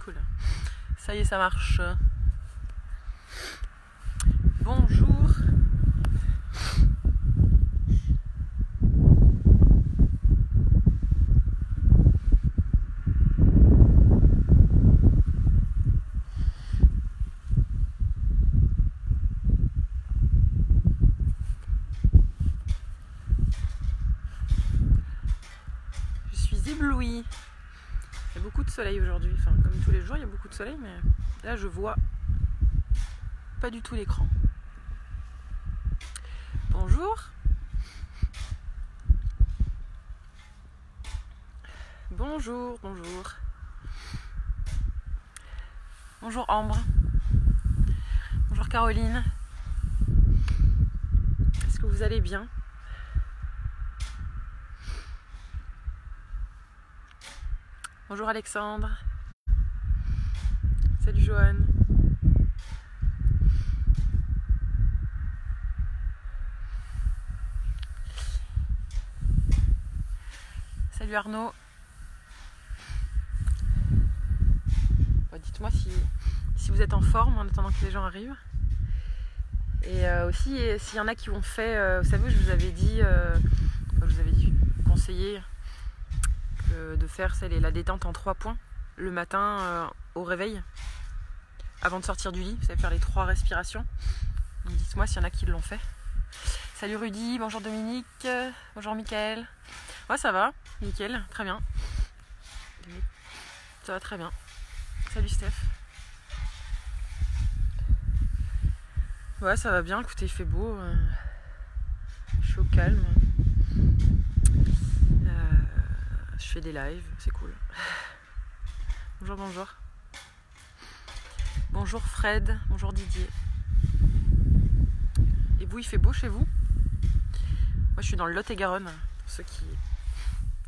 Cool. Ça y est, ça marche. Bonjour. Je suis éblouie. Il y a beaucoup de soleil aujourd'hui. Enfin, comme tous les jours, il y a beaucoup de soleil, mais là, je vois pas du tout l'écran. Bonjour. Bonjour, bonjour. Bonjour Ambre. Bonjour Caroline. Est-ce que vous allez bien ? Bonjour Alexandre. Salut Johan. Salut Arnaud. Bon, dites-moi si vous êtes en forme en attendant que les gens arrivent. Et aussi, s'il y en a qui ont fait, vous savez, je vous avais dit conseiller de faire la détente en 3 points le matin au réveil, avant de sortir du lit. Vous savez faire les 3 respirations. Donc dites-moi s'il y en a qui l'ont fait. Salut Rudy, bonjour Dominique, bonjour Mickaël. Ouais, ça va, nickel, très bien. Ça va très bien. Salut Steph. Ouais, ça va bien, écoutez, il fait beau. Je suis au calme. Je fais des lives, c'est cool. Bonjour, bonjour. Bonjour Fred, bonjour Didier. Et vous, il fait beau chez vous ? Moi, je suis dans le Lot-et-Garonne, pour ceux qui...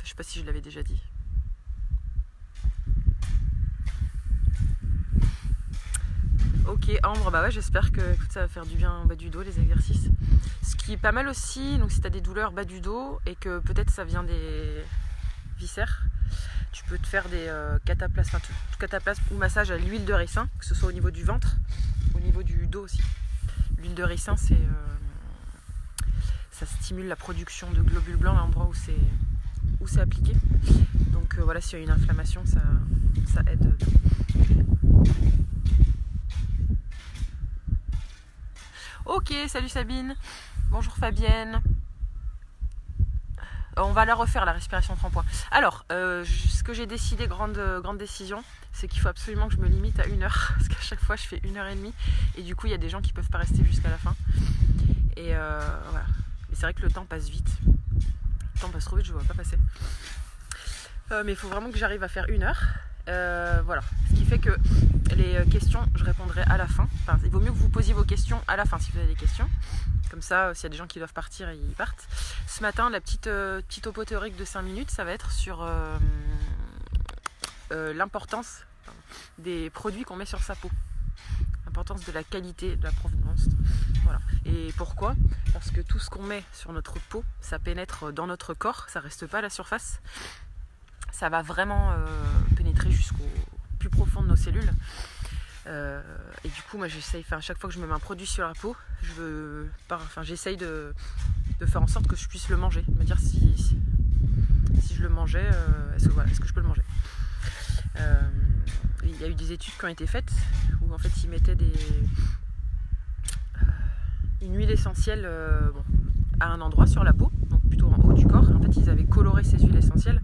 Je sais pas si je l'avais déjà dit. Ok, Ambre, bah ouais, j'espère que écoute, ça va faire du bien au bas du dos, les exercices. Ce qui est pas mal aussi, donc si tu as des douleurs bas du dos et que peut-être ça vient des viscères, tu peux te faire des cataplasmes, cataplasme ou massage à l'huile de ricin, que ce soit au niveau du ventre, au niveau du dos aussi. L'huile de ricin, ça stimule la production de globules blancs à l'endroit où c'est appliqué. Donc voilà, s'il y a une inflammation, ça aide. Ok, salut Sabine. Bonjour Fabienne. On va la refaire, la respiration 30 points. Alors, ce que j'ai décidé, grande décision, c'est qu'il faut absolument que je me limite à 1 heure. Parce qu'à chaque fois, je fais 1h30. Et du coup, il y a des gens qui ne peuvent pas rester jusqu'à la fin. Et voilà. Mais c'est vrai que le temps passe vite. Le temps passe trop vite, je ne vois pas passer. Mais il faut vraiment que j'arrive à faire 1 heure. Voilà. Ce qui fait que les questions, je répondrai à la fin. Enfin, il vaut mieux que vous posiez vos questions à la fin si vous avez des questions. Comme ça, s'il y a des gens qui doivent partir, ils partent. Ce matin, la petite topo théorique de 5 minutes, ça va être sur l'importance des produits qu'on met sur sa peau. L'importance de la qualité, de la provenance. Voilà. Et pourquoi ? Parce que tout ce qu'on met sur notre peau, ça pénètre dans notre corps, ça ne reste pas à la surface. Ça va vraiment pénétrer jusqu'au plus profond de nos cellules. Et du coup, moi j'essaye, à chaque fois que je me mets un produit sur la peau, j'essaye de faire en sorte que je puisse le manger. Me dire si je le mangeais, est-ce que je peux le manger. Il y a eu des études qui ont été faites où en fait ils mettaient une huile essentielle à un endroit sur la peau, donc plutôt en haut du corps. En fait, ils avaient coloré ces huiles essentielles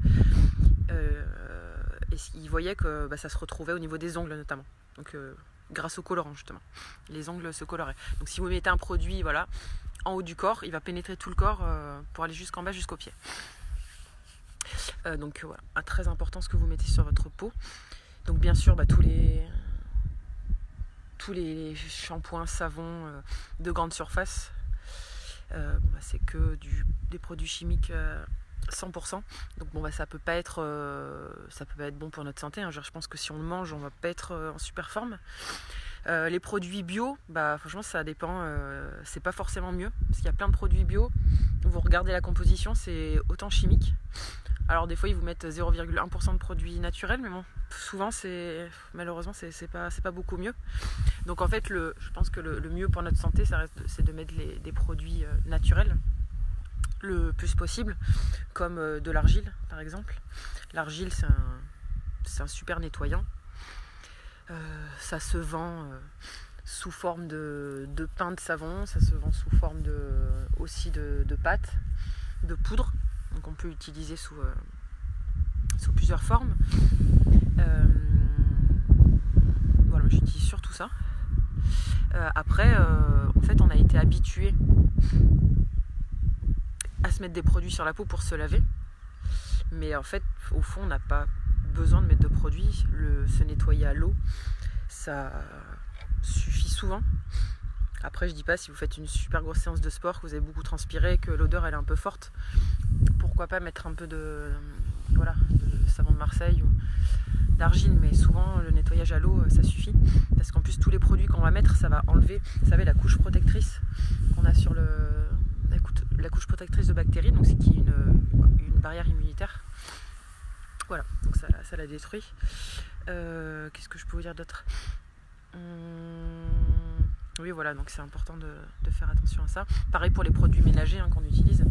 et ils voyaient que ça se retrouvait au niveau des ongles notamment. Donc grâce au colorant justement, les ongles se coloraient. Donc si vous mettez un produit en haut du corps, il va pénétrer tout le corps pour aller jusqu'en bas, jusqu'aux pieds. Donc voilà, très important ce que vous mettez sur votre peau. Donc bien sûr tous les shampoings, savons de grande surface, c'est que des produits chimiques 100%. Donc ça peut pas être bon pour notre santé, hein. Je pense que si on le mange, on va pas être en super forme. Les produits bio, franchement ça dépend, c'est pas forcément mieux, parce qu'il y a plein de produits bio, vous regardez la composition, c'est autant chimique. Alors des fois ils vous mettent 0,1% de produits naturels, mais bon, souvent malheureusement c'est pas beaucoup mieux. Donc en fait je pense que le mieux pour notre santé c'est de mettre des produits naturels le plus possible, comme de l'argile par exemple. L'argile c'est un super nettoyant. Ça se vend sous forme de pain de savon, ça se vend sous forme aussi de pâte, de poudre. Donc on peut l'utiliser sous plusieurs formes. Voilà, j'utilise surtout ça. Après, en fait, on a été habitué à se mettre des produits sur la peau pour se laver. Mais en fait, au fond, on n'a pas besoin de mettre de produits. Se nettoyer à l'eau, ça suffit souvent. Après, je dis pas, si vous faites une super grosse séance de sport, que vous avez beaucoup transpiré, que l'odeur elle est un peu forte, pourquoi pas mettre un peu de savon de Marseille ou d'argile, mais souvent le nettoyage à l'eau ça suffit, parce qu'en plus tous les produits qu'on va mettre, ça va enlever, vous savez, la couche protectrice qu'on a sur la couche protectrice de bactéries, donc c'est qui est une barrière immunitaire. Voilà, donc ça la détruit. Qu'est-ce que je peux vous dire d'autre ? Oui, voilà, donc c'est important de faire attention à ça. Pareil pour les produits ménagers qu'on utilise,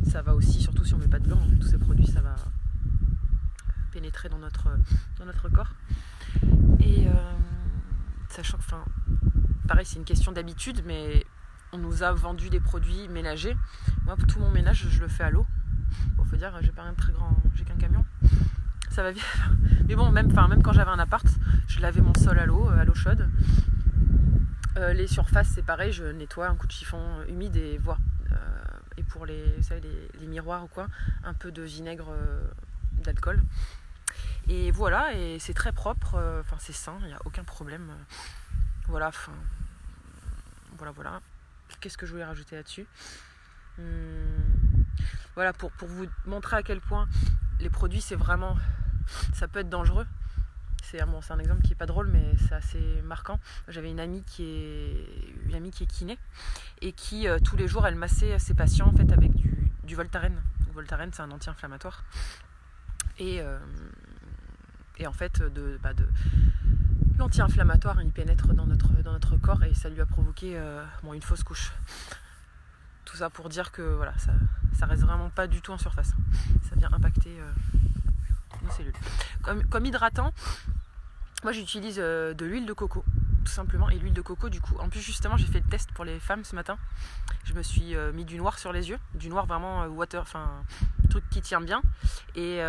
ça va aussi, surtout si on ne met pas de blanc, tous ces produits, ça va pénétrer dans notre corps. Et sachant que, pareil, c'est une question d'habitude, mais on nous a vendu des produits ménagers. Moi, pour tout mon ménage, je le fais à l'eau. Bon, faut dire, j'ai pas un très grand, j'ai qu'un camion. Ça va vite. Mais bon, même quand j'avais un appart, je lavais mon sol à l'eau chaude. Les surfaces, c'est pareil, je nettoie un coup de chiffon humide et pour les miroirs ou quoi, un peu de vinaigre d'alcool. Et voilà, et c'est très propre, c'est sain, il n'y a aucun problème. Voilà. Qu'est-ce que je voulais rajouter là-dessus ? Voilà, pour vous montrer à quel point les produits, ça peut être dangereux. C'est un exemple qui est pas drôle, mais c'est assez marquant. J'avais une amie qui est kiné et qui tous les jours elle massait ses patients en fait avec du Voltaren. Donc, Voltaren, c'est un anti-inflammatoire et en fait de l'anti-inflammatoire il pénètre dans notre corps et ça lui a provoqué une fausse couche. Tout ça pour dire que voilà, ça reste vraiment pas du tout en surface. Ça vient impacter nos cellules. Comme hydratant, moi j'utilise de l'huile de coco, tout simplement. Et l'huile de coco, du coup, en plus justement j'ai fait le test pour les femmes ce matin. Je me suis mis du noir sur les yeux, du noir vraiment truc qui tient bien. Et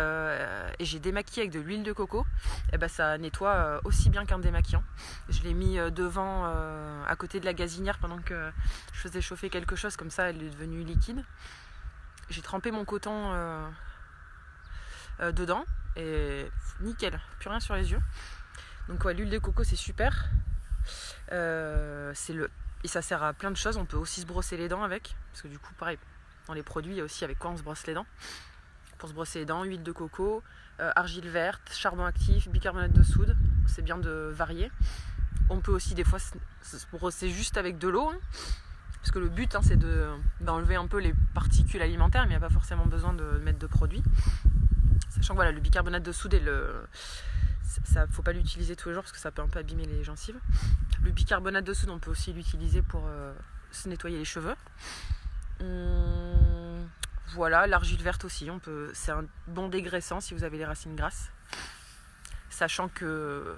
j'ai démaquillé avec de l'huile de coco. Et ça nettoie aussi bien qu'un démaquillant. Je l'ai mis devant, à côté de la gazinière pendant que je faisais chauffer quelque chose, comme ça elle est devenue liquide. J'ai trempé mon coton dedans et nickel, plus rien sur les yeux. Donc ouais, l'huile de coco c'est super. Et ça sert à plein de choses. On peut aussi se brosser les dents avec, parce que du coup pareil, dans les produits il y a aussi avec quoi on se brosse les dents. Pour se brosser les dents, huile de coco, argile verte, charbon actif, bicarbonate de soude. C'est bien de varier. On peut aussi des fois se brosser juste avec de l'eau, parce que le but c'est d'enlever un peu les particules alimentaires, mais il n'y a pas forcément besoin de mettre de produits. Sachant que voilà, le bicarbonate de soude ça faut pas l'utiliser tous les jours parce que ça peut un peu abîmer les gencives. Le bicarbonate de soude, on peut aussi l'utiliser pour se nettoyer les cheveux. Voilà, l'argile verte aussi, c'est un bon dégraissant si vous avez les racines grasses. Sachant que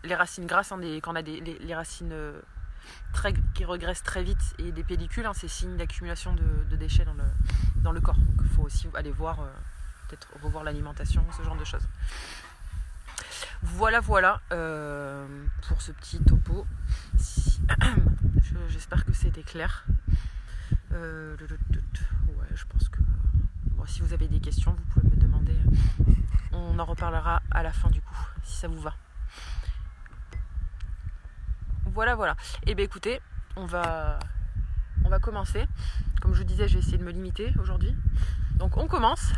les racines grasses, quand on a les racines qui regressent très vite et des pellicules, c'est signe d'accumulation de déchets dans le corps. Donc il faut aussi aller voir, peut-être revoir l'alimentation, ce genre de choses. Voilà pour ce petit topo. J'espère que c'était clair. Ouais, je pense que si vous avez des questions, vous pouvez me demander. On en reparlera à la fin du coup, si ça vous va. Voilà. Et bien écoutez, on va commencer. Comme je vous disais, je vais essayer de me limiter aujourd'hui. Donc on commence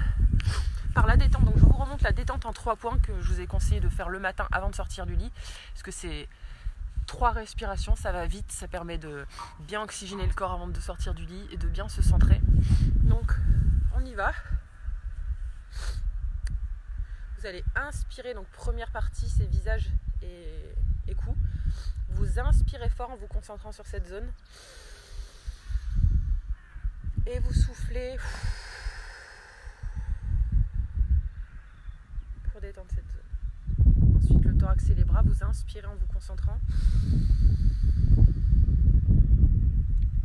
par la détente. Donc je vous remonte la détente en 3 points que je vous ai conseillé de faire le matin avant de sortir du lit. Parce que c'est 3 respirations, ça va vite, ça permet de bien oxygéner le corps avant de sortir du lit et de bien se centrer. Donc on y va. Vous allez inspirer, donc première partie, c'est visage et cou. Vous inspirez fort en vous concentrant sur cette zone. Et vous soufflez pour détendre cette zone. Ensuite, le thorax et les bras, vous inspirez en vous concentrant.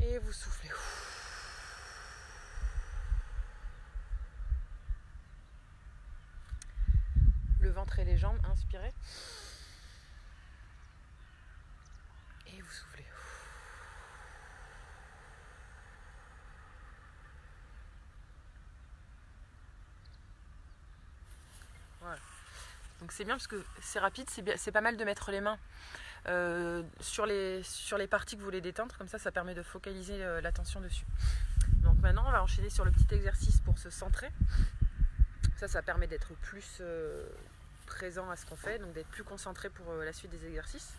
Et vous soufflez. Le ventre et les jambes, inspirez. Et vous soufflez. Voilà. Donc c'est bien parce que c'est rapide, c'est pas mal de mettre les mains sur les parties que vous voulez détendre, comme ça permet de focaliser l'attention dessus. Donc maintenant on va enchaîner sur le petit exercice pour se centrer. Ça permet d'être plus présent à ce qu'on fait, donc d'être plus concentré pour la suite des exercices.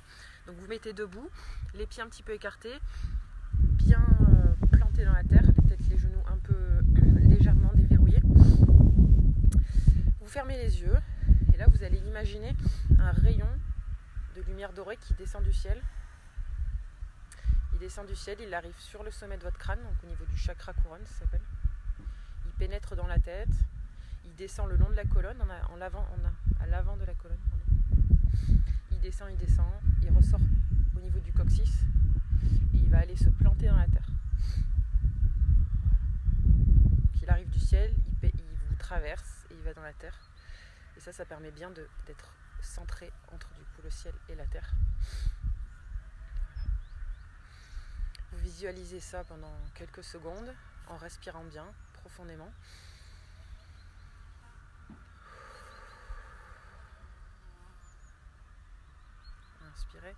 Donc vous mettez debout, les pieds un petit peu écartés, bien plantés dans la terre, peut-être les genoux un peu légèrement déverrouillés. Vous fermez les yeux et là vous allez imaginer un rayon de lumière dorée qui descend du ciel. Il descend du ciel, il arrive sur le sommet de votre crâne, donc au niveau du chakra couronne, ça s'appelle. Il pénètre dans la tête. Il descend le long de la colonne, à l'avant de la colonne. Il descend, il ressort au niveau du coccyx et il va aller se planter dans la terre. Donc il arrive du ciel, il vous traverse et il va dans la terre. Et ça permet bien d'être centré entre du coup le ciel et la terre. Vous visualisez ça pendant quelques secondes en respirant bien, profondément. Inspirez.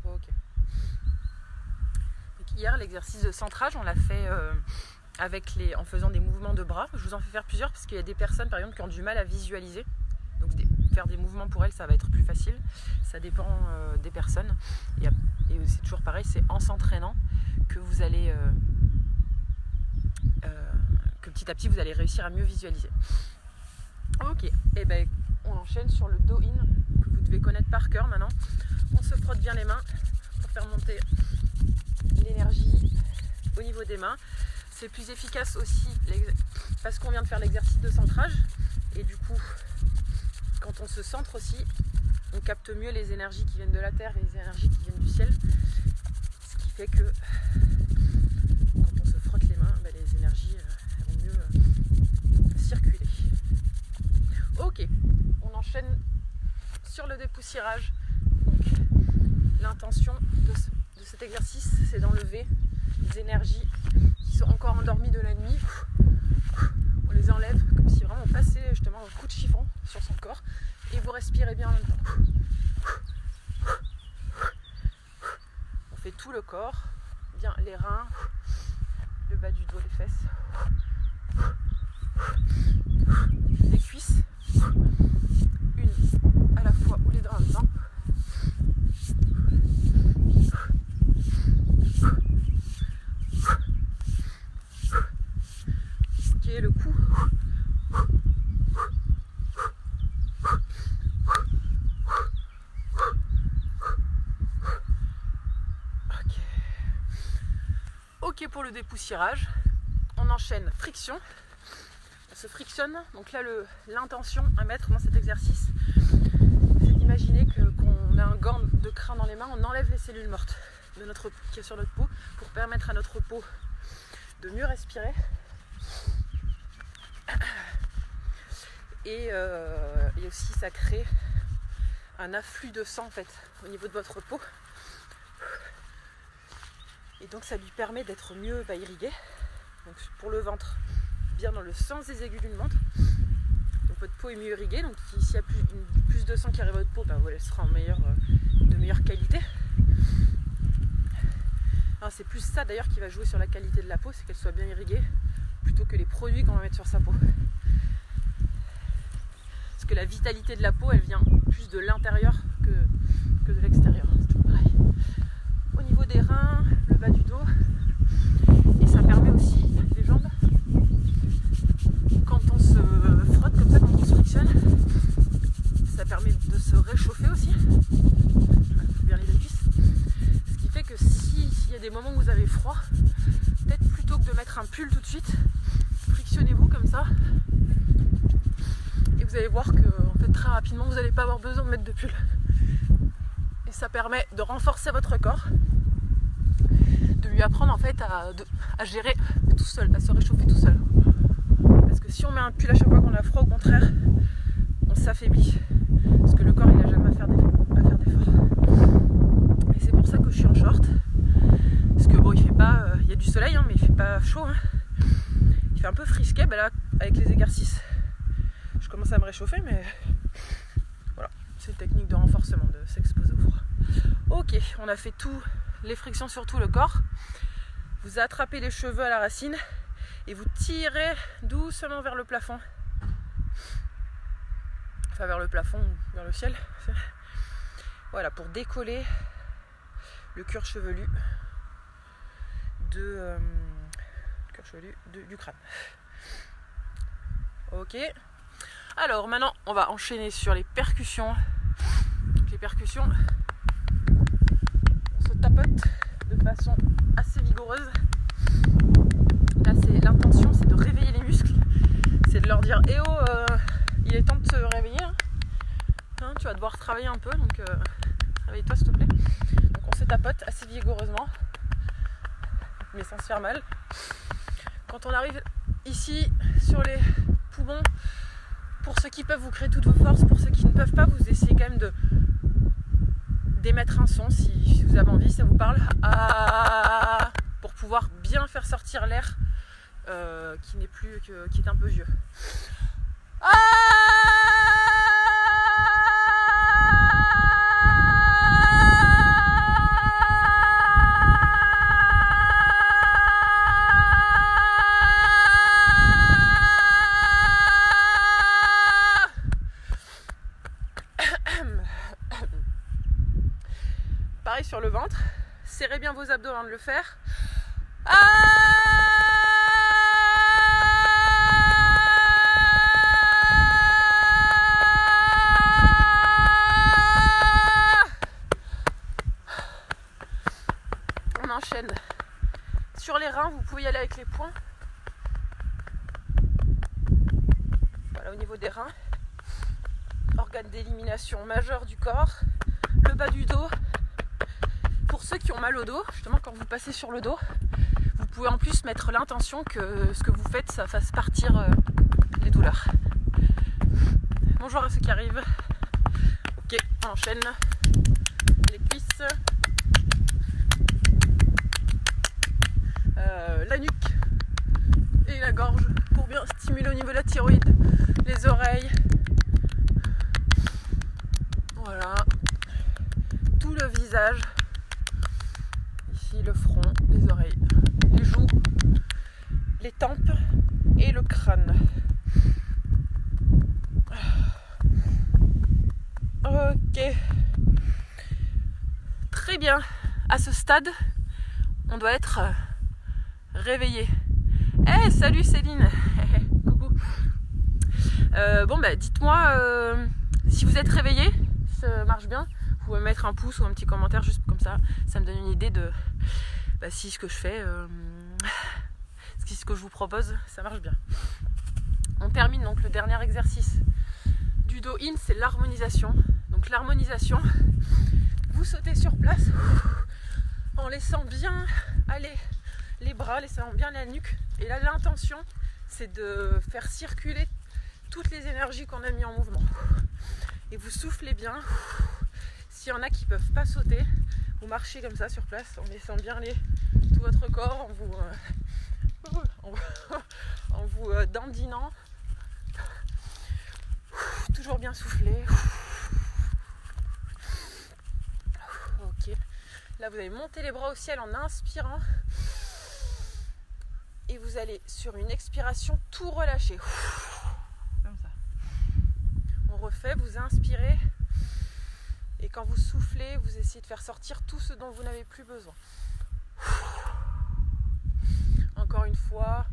Ok. Donc hier, l'exercice de centrage, on l'a fait en faisant des mouvements de bras. Je vous en fais faire plusieurs parce qu'il y a des personnes, par exemple, qui ont du mal à visualiser. Donc faire des mouvements pour elles, ça va être plus facile. Ça dépend des personnes. Et c'est toujours pareil, c'est en s'entraînant que vous allez que petit à petit vous allez réussir à mieux visualiser. Ok, et ben on enchaîne sur le do-in que vous devez connaître par cœur maintenant. On se frotte bien les mains pour faire monter l'énergie au niveau des mains. C'est plus efficace aussi parce qu'on vient de faire l'exercice de centrage et du coup quand on se centre aussi, on capte mieux les énergies qui viennent de la terre et les énergies qui viennent du ciel. Ce qui fait que quand on se frotte les mains, les énergies vont mieux circuler. Ok, on enchaîne sur le dépoussiérage. L'intention de cet exercice, c'est d'enlever les énergies qui sont encore endormies de la nuit. On les enlève comme si vraiment on passait justement un coup de chiffon sur son corps et vous respirez bien en même temps. On fait tout le corps, bien les reins, le bas du dos, les fesses, les cuisses, une à la fois ou les deux en même temps. Qui est le cou. Ok pour le dépoussiérage. On enchaîne friction. On se frictionne. Donc là l'intention à mettre dans cet exercice, c'est d'imaginer qu'on a un gant de crin dans les mains, on enlève les cellules mortes qui est sur notre peau pour permettre à notre peau de mieux respirer. Et aussi ça crée un afflux de sang en fait au niveau de votre peau et donc ça lui permet d'être mieux irrigué. Donc pour le ventre, bien dans le sens des aiguilles d'une montre, donc votre peau est mieux irriguée, donc s'il y a plus de sang qui arrive à votre peau, elle sera de meilleure qualité. C'est plus ça d'ailleurs qui va jouer sur la qualité de la peau, c'est qu'elle soit bien irriguée plutôt que les produits qu'on va mettre sur sa peau. Parce que la vitalité de la peau, elle vient plus de l'intérieur que de l'extérieur. C'est toujours pareil. Au niveau des reins, le bas du dos. Et ça permet aussi, les jambes, quand on se frotte comme ça, quand on se frictionne, ça permet de se réchauffer aussi. Bien les deux cuisses. Ce qui fait que s'il y a des moments où vous avez froid, peut-être plutôt que de mettre un pull tout de suite, frictionnez-vous comme ça. Et vous allez voir que en fait, très rapidement, vous n'allez pas avoir besoin de mettre de pull. Et ça permet de renforcer votre corps, de lui apprendre en fait à gérer tout seul, à se réchauffer tout seul. Parce que si on met un pull à chaque fois qu'on a froid, au contraire, on s'affaiblit. Parce que le corps, il n'a jamais à faire d'effort. Et c'est pour ça que je suis en short. Parce que bon, il fait pas, il y a du soleil, hein, mais il fait pas chaud. Hein. Il fait un peu frisquet, là, avec les exercices. Je commence à me réchauffer, mais voilà, c'est une technique de renforcement, de s'exposer au froid. Ok, on a fait tout, les frictions sur tout le corps. Vous attrapez les cheveux à la racine et vous tirez doucement vers le plafond. Enfin, vers le plafond ou vers le ciel. Voilà, pour décoller le cuir chevelu du crâne. Ok. Alors maintenant, on va enchaîner sur les percussions. Donc, les percussions, on se tapote de façon assez vigoureuse. Là, l'intention, c'est de réveiller les muscles. C'est de leur dire « Eh oh, il est temps de se réveiller. Hein, tu vas devoir travailler un peu, donc réveille-toi s'il te plaît. » Donc on se tapote assez vigoureusement, mais sans se faire mal. Quand on arrive ici sur les poumons, pour ceux qui peuvent, vous créez toutes vos forces. Pour ceux qui ne peuvent pas, vous essayez quand même d'émettre un son si vous avez envie, ça vous parle, pour pouvoir bien faire sortir l'air qui est un peu vieux. Pareil sur le ventre, serrez bien vos abdos avant de le faire. On enchaîne. Sur les reins, vous pouvez y aller avec les poings. Voilà, au niveau des reins. Organe d'élimination majeur du corps. Le bas du dos. Pour ceux qui ont mal au dos, justement quand vous passez sur le dos, vous pouvez en plus mettre l'intention que ce que vous faites, ça fasse partir les douleurs. Bonjour à ceux qui arrivent. Ok, on enchaîne. Les cuisses. La nuque et la gorge pour bien stimuler au niveau de la thyroïde, les oreilles. Voilà. Tout le visage. Le front, les oreilles, les joues, les tempes et le crâne. Ok. Très bien. À ce stade, on doit être réveillé. Hey, salut Céline. Coucou. Bon, bah, dites-moi si vous êtes réveillé, ça marche bien. Vous pouvez mettre un pouce ou un petit commentaire juste comme ça. Ça me donne une idée de si ce que je fais, si ce que je vous propose, ça marche bien. On termine donc le dernier exercice du dos in, c'est l'harmonisation. Donc l'harmonisation, vous sautez sur place en laissant bien aller les bras, laissant bien la nuque. Et là, l'intention, c'est de faire circuler toutes les énergies qu'on a mis en mouvement. Et vous soufflez bien. S'il y en a qui ne peuvent pas sauter, vous marchez comme ça sur place en laissant bien aller tout votre corps, en vous dandinant. Toujours bien souffler. Ok. Là, vous allez monter les bras au ciel en inspirant. Et vous allez, sur une expiration, tout relâcher. Comme ça. On fait, vous inspirez et quand vous soufflez, vous essayez de faire sortir tout ce dont vous n'avez plus besoin. Encore une fois,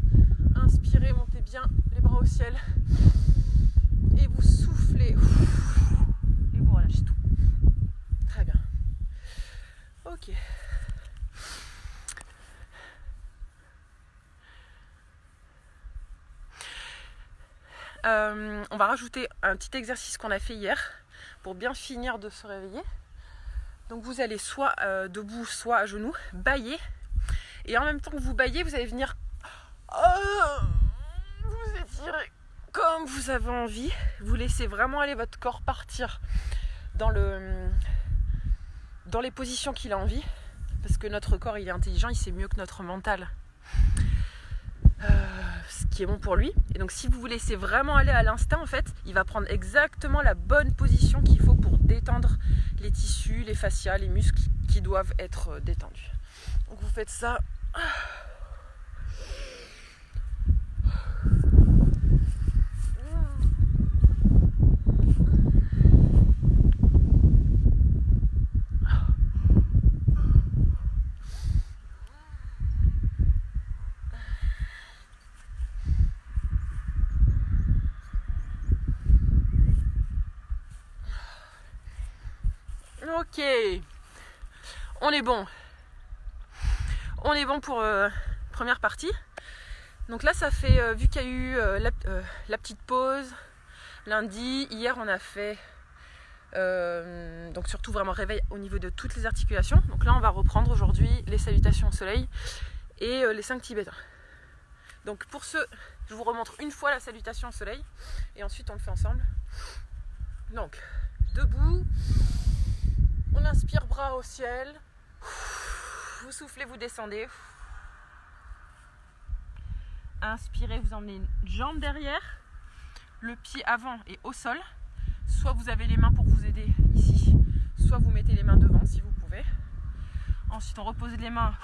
inspirez, montez bien les bras au ciel et vous soufflez et vous relâchez tout. Très bien. Ok. On va rajouter un petit exercice qu'on a fait hier pour bien finir de se réveiller. Donc vous allez soit debout, soit à genoux, bâiller. Et en même temps que vous bâillez, vous allez venir vous étirer comme vous avez envie. Vous laissez vraiment aller votre corps partir dans les positions qu'il a envie. Parce que notre corps, il est intelligent, il sait mieux que notre mental. Ce qui est bon pour lui. Et donc si vous vous laissez vraiment aller à l'instinct, en fait, il va prendre exactement la bonne position qu'il faut pour détendre les tissus, les fascias, les muscles qui doivent être détendus. Donc vous faites ça. Ok, on est bon. On est bon pour première partie. Donc là, ça fait, vu qu'il y a eu la petite pause lundi, hier on a fait donc surtout vraiment réveil au niveau de toutes les articulations. Donc là, on va reprendre aujourd'hui les salutations au soleil et les 5 tibétains. Donc pour ce, je vous remontre une fois la salutation au soleil et ensuite on le fait ensemble. Donc, debout. On inspire, bras au ciel. Vous soufflez, vous descendez. Inspirez, vous emmenez une jambe derrière. Le pied avant est au sol. Soit vous avez les mains pour vous aider ici, soit vous mettez les mains devant si vous pouvez. Ensuite, on repose les mains.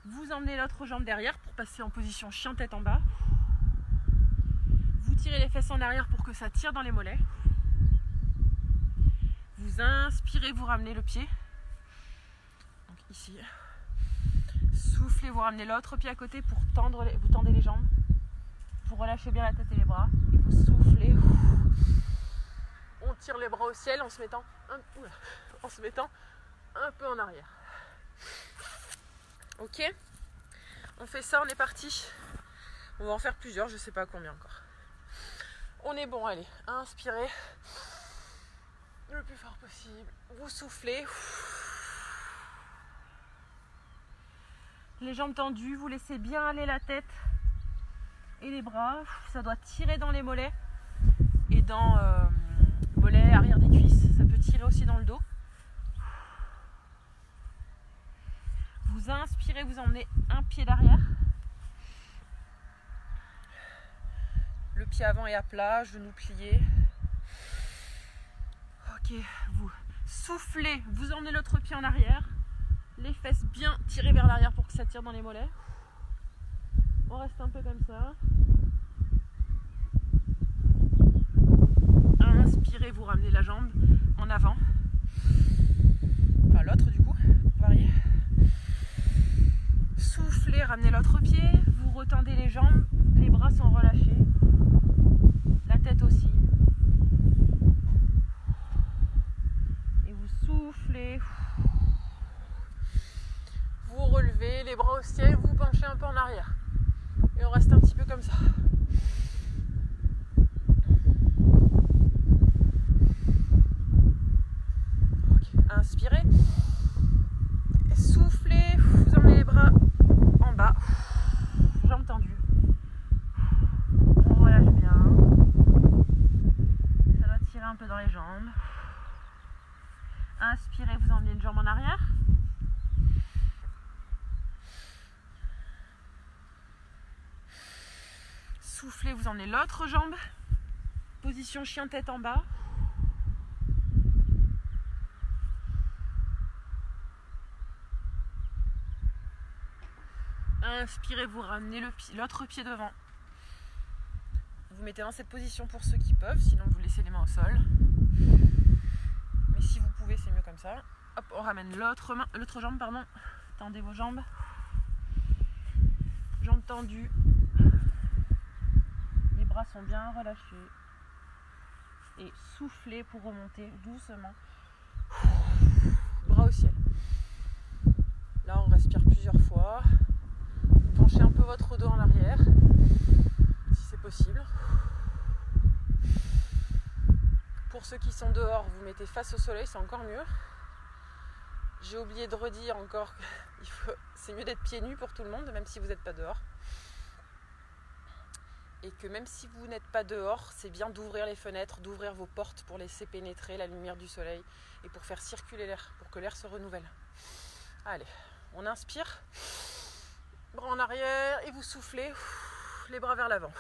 Vous emmenez l'autre jambe derrière pour passer en position chien tête en bas. Vous tirez les fesses en arrière pour que ça tire dans les mollets. Vous inspirez, vous ramenez le pied. Donc ici. Soufflez, vous ramenez l'autre pied à côté pour vous tendez les jambes. Vous relâchez bien la tête et les bras. Et vous soufflez. On tire les bras au ciel en se mettant un peu en arrière. Ok? On fait ça, on est parti. On va en faire plusieurs, je ne sais pas combien encore. On est bon, allez. Inspirez. Le plus fort possible. Vous soufflez. Les jambes tendues, vous laissez bien aller la tête et les bras. Ça doit tirer dans les mollets et dans mollets, arrière des cuisses. Ça peut tirer aussi dans le dos. Vous inspirez, vous emmenez un pied derrière. Le pied avant est à plat, genou plié. Ok, vous soufflez, vous emmenez l'autre pied en arrière. Les fesses bien tirées vers l'arrière pour que ça tire dans les mollets. On reste un peu comme ça. Inspirez, vous ramenez la jambe en avant. Enfin l'autre du coup, pour varier. Soufflez, ramenez l'autre pied. Vous retendez les jambes, les bras sont relâchés. La tête aussi. Et vous soufflez. Vous relevez les bras au ciel, vous penchez un peu en arrière. Et on reste un petit peu comme ça. Okay. Inspirez. Et soufflez. Vous emmenez les bras en bas. Jambes tendues. On relâche bien. Ça doit tirer un peu dans les jambes. Inspirez, vous emmenez une jambe en arrière. Soufflez, vous emmenez l'autre jambe. Position chien tête en bas. Inspirez, vous ramenez l'autre pied devant. vous mettez dans cette position pour ceux qui peuvent, sinon vous laissez les mains au sol. Mais si vous pouvez, c'est mieux comme ça. Hop, on ramène l'autre jambe, pardon. Tendez vos jambes. Jambes tendues. Les bras sont bien relâchés. Et soufflez pour remonter doucement. Bras au ciel. Là, on respire plusieurs fois. Penchez un peu votre dos en arrière, si c'est possible. Pour ceux qui sont dehors, vous mettez face au soleil, c'est encore mieux. J'ai oublié de redire encore que c'est mieux d'être pieds nus pour tout le monde, même si vous n'êtes pas dehors. Et que même si vous n'êtes pas dehors, c'est bien d'ouvrir les fenêtres, d'ouvrir vos portes pour laisser pénétrer la lumière du soleil et pour faire circuler l'air, pour que l'air se renouvelle. Allez, on inspire, bras en arrière et vous soufflez, les bras vers l'avant.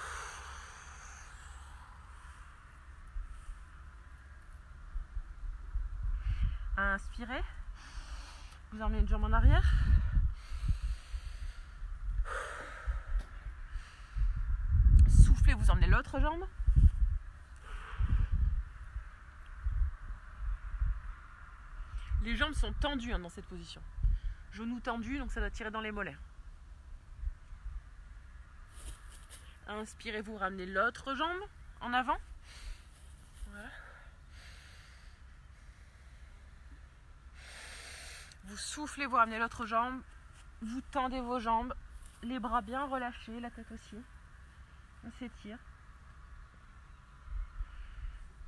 Inspirez, vous emmenez une jambe en arrière. Soufflez, vous emmenez l'autre jambe. Les jambes sont tendues dans cette position. Genoux tendus, donc ça doit tirer dans les mollets. Inspirez, vous ramenez l'autre jambe en avant. Voilà. Vous soufflez, vous ramenez l'autre jambe. Vous tendez vos jambes, les bras bien relâchés, la tête aussi. On s'étire.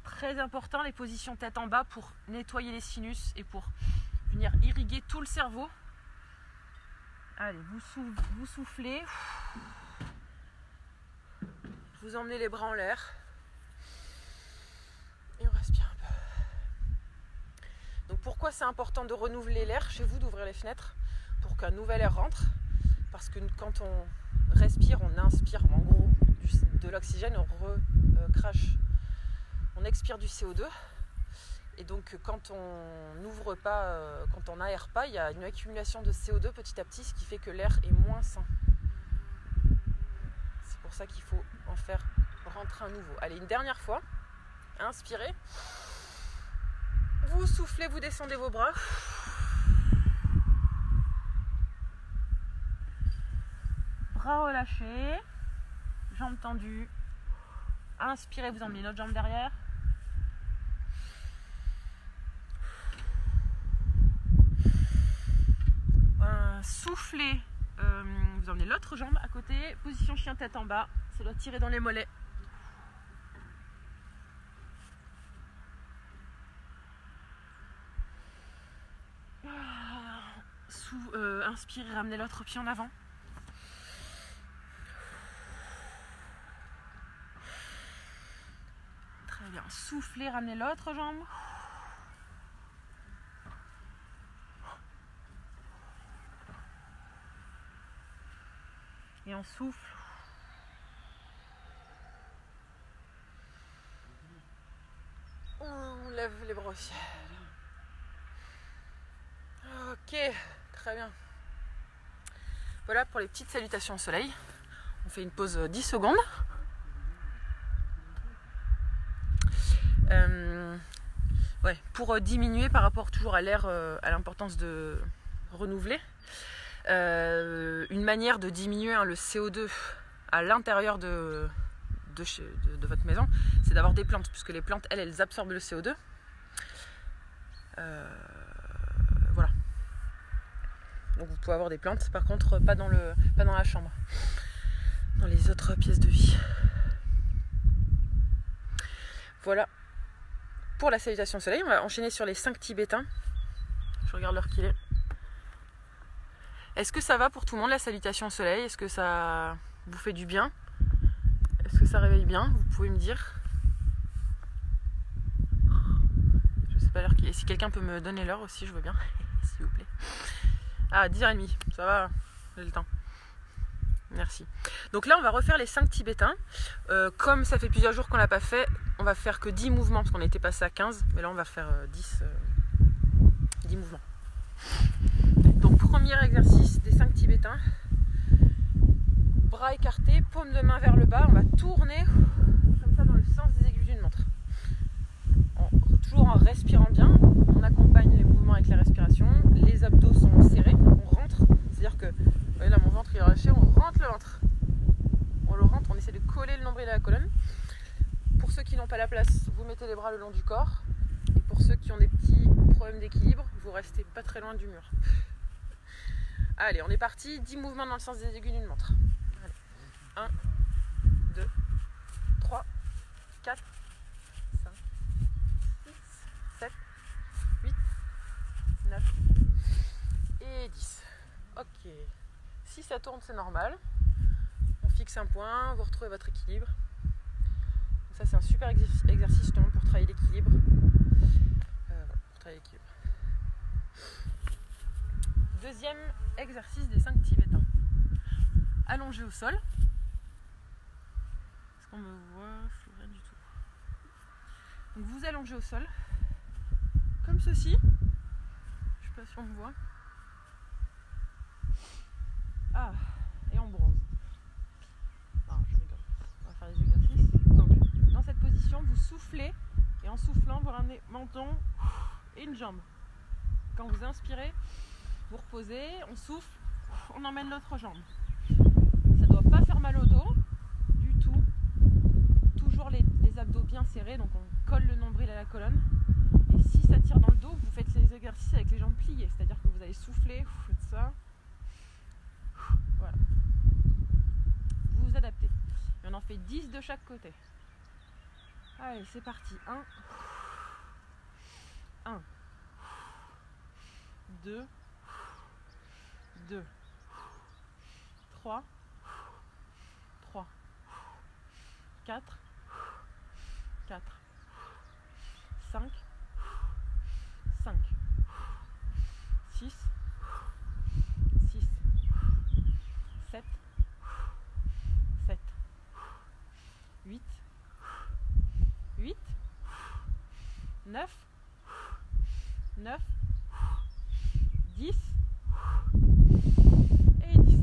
Très important, les positions tête en bas pour nettoyer les sinus et pour venir irriguer tout le cerveau. Allez, vous soufflez. Vous emmenez les bras en l'air. Et on respire un peu. Donc pourquoi c'est important de renouveler l'air chez vous, d'ouvrir les fenêtres pour qu'un nouvel air rentre? Parce que quand on respire, on inspire en gros de l'oxygène, on recrache. On expire du CO2. Et donc quand on n'ouvre pas, quand on n'aère pas, il y a une accumulation de CO2 petit à petit, ce qui fait que l'air est moins sain. C'est pour ça qu'il faut en faire rentrer un nouveau. Allez, une dernière fois. Inspirez. Vous soufflez, vous descendez vos bras. Bras relâchés. Jambes tendues. Inspirez, vous emmenez l'autre jambe derrière. Soufflez, vous emmenez l'autre jambe à côté, position chien tête en bas, ça doit tirer dans les mollets. Inspirez, ramenez l'autre pied en avant. Très bien, soufflez, ramenez l'autre jambe. Et on souffle. On lève les bras au ciel. Ok, très bien. Voilà pour les petites salutations au soleil. On fait une pause 10 secondes. Ouais, pour diminuer par rapport toujours à l'air, à l'importance de renouveler. Une manière de diminuer le CO2 à l'intérieur de votre maison, c'est d'avoir des plantes, puisque les plantes, elles absorbent le CO2. Voilà. Donc vous pouvez avoir des plantes, par contre pas dans la chambre, dans les autres pièces de vie. Voilà pour la salutation au soleil. On va enchaîner sur les 5 tibétains. Je regarde l'heure qu'il est. Est-ce que ça va pour tout le monde la salutation au soleil? Est-ce que ça vous fait du bien? Est-ce que ça réveille bien? Vous pouvez me dire. Je sais pas l'heure qu'il est. Si quelqu'un peut me donner l'heure aussi, je veux bien, s'il vous plaît. Ah, 10h30, ça va, j'ai le temps. Merci. Donc là, on va refaire les 5 tibétains. Comme ça fait plusieurs jours qu'on l'a pas fait, on va faire que 10 mouvements, parce qu'on était passé à 15, mais là on va faire 10 mouvements. Donc premier exercice des 5 tibétains. Bras écartés, paume de main vers le bas, on va tourner sens des aiguilles d'une montre. Toujours en respirant bien, on accompagne les mouvements avec la respiration, les abdos sont serrés, on rentre, c'est-à-dire que, vous voyez là mon ventre il est relâché, on rentre le ventre. On le rentre, on essaie de coller le nombril à la colonne. Pour ceux qui n'ont pas la place, vous mettez les bras le long du corps. Et pour ceux qui ont des petits problèmes d'équilibre, vous restez pas très loin du mur. Allez, on est parti, 10 mouvements dans le sens des aiguilles d'une montre. Allez. 1, 2, 3, 4, 5, 6, 7, 8, 9 et 10. Ok. Si ça tourne, c'est normal. On fixe un point, vous retrouvez votre équilibre. Donc ça, c'est un super exercice justement pour travailler l'équilibre. Deuxième exercice des 5 tibétains. Allongé au sol. Est-ce qu'on me voit? Je ne vois rien du tout. Donc vous allongez au sol, comme ceci. Je ne sais pas si on me voit. Ah, et on bronze. Non, je rigole. On va faire les exercices. Donc, dans cette position, vous soufflez et en soufflant, vous ramenez menton et une jambe. Quand vous inspirez, vous reposez, on souffle, on emmène l'autre jambe. Ça ne doit pas faire mal au dos du tout. Toujours les abdos bien serrés, donc on colle le nombril à la colonne. Et si ça tire dans le dos, vous faites les exercices avec les jambes pliées, c'est-à-dire que vous allez souffler, vous faites ça. Voilà. Vous vous adaptez. Et on en fait 10 de chaque côté. Allez, c'est parti. 1, 2, 2, 3, 4, 5, 6, 7, 8, 9, 10 et 10.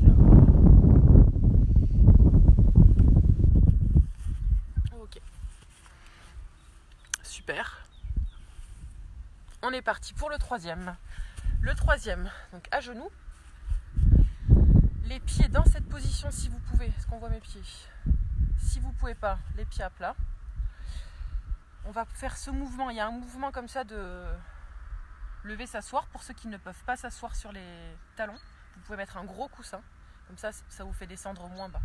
Ok. Super. On est parti pour le troisième. Le troisième, donc à genoux. Les pieds dans cette position si vous pouvez. Est-ce qu'on voit mes pieds? Si vous ne pouvez pas, les pieds à plat. On va faire ce mouvement. Il y a un mouvement comme ça de lever, s'asseoir. Pour ceux qui ne peuvent pas s'asseoir sur les talons, vous pouvez mettre un gros coussin. Comme ça, ça vous fait descendre moins bas.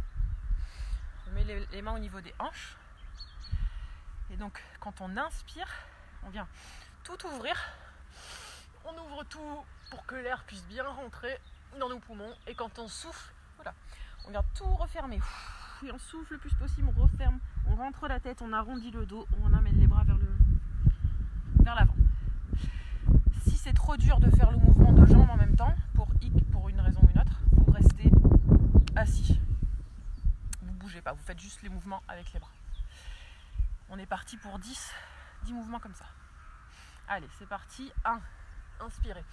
On met les mains au niveau des hanches. Et donc, quand on inspire, on vient tout ouvrir. On ouvre tout pour que l'air puisse bien rentrer dans nos poumons. Et quand on souffle, voilà, on vient tout refermer. Et on souffle le plus possible, on referme, on rentre la tête, on arrondit le dos, on amène les bras vers l'avant. Si c'est trop dur de faire le mouvement de jambes en même temps, pour une raison ou une autre, vous restez assis. Vous ne bougez pas, vous faites juste les mouvements avec les bras. On est parti pour 10 mouvements comme ça. Allez, c'est parti. 1, inspirez.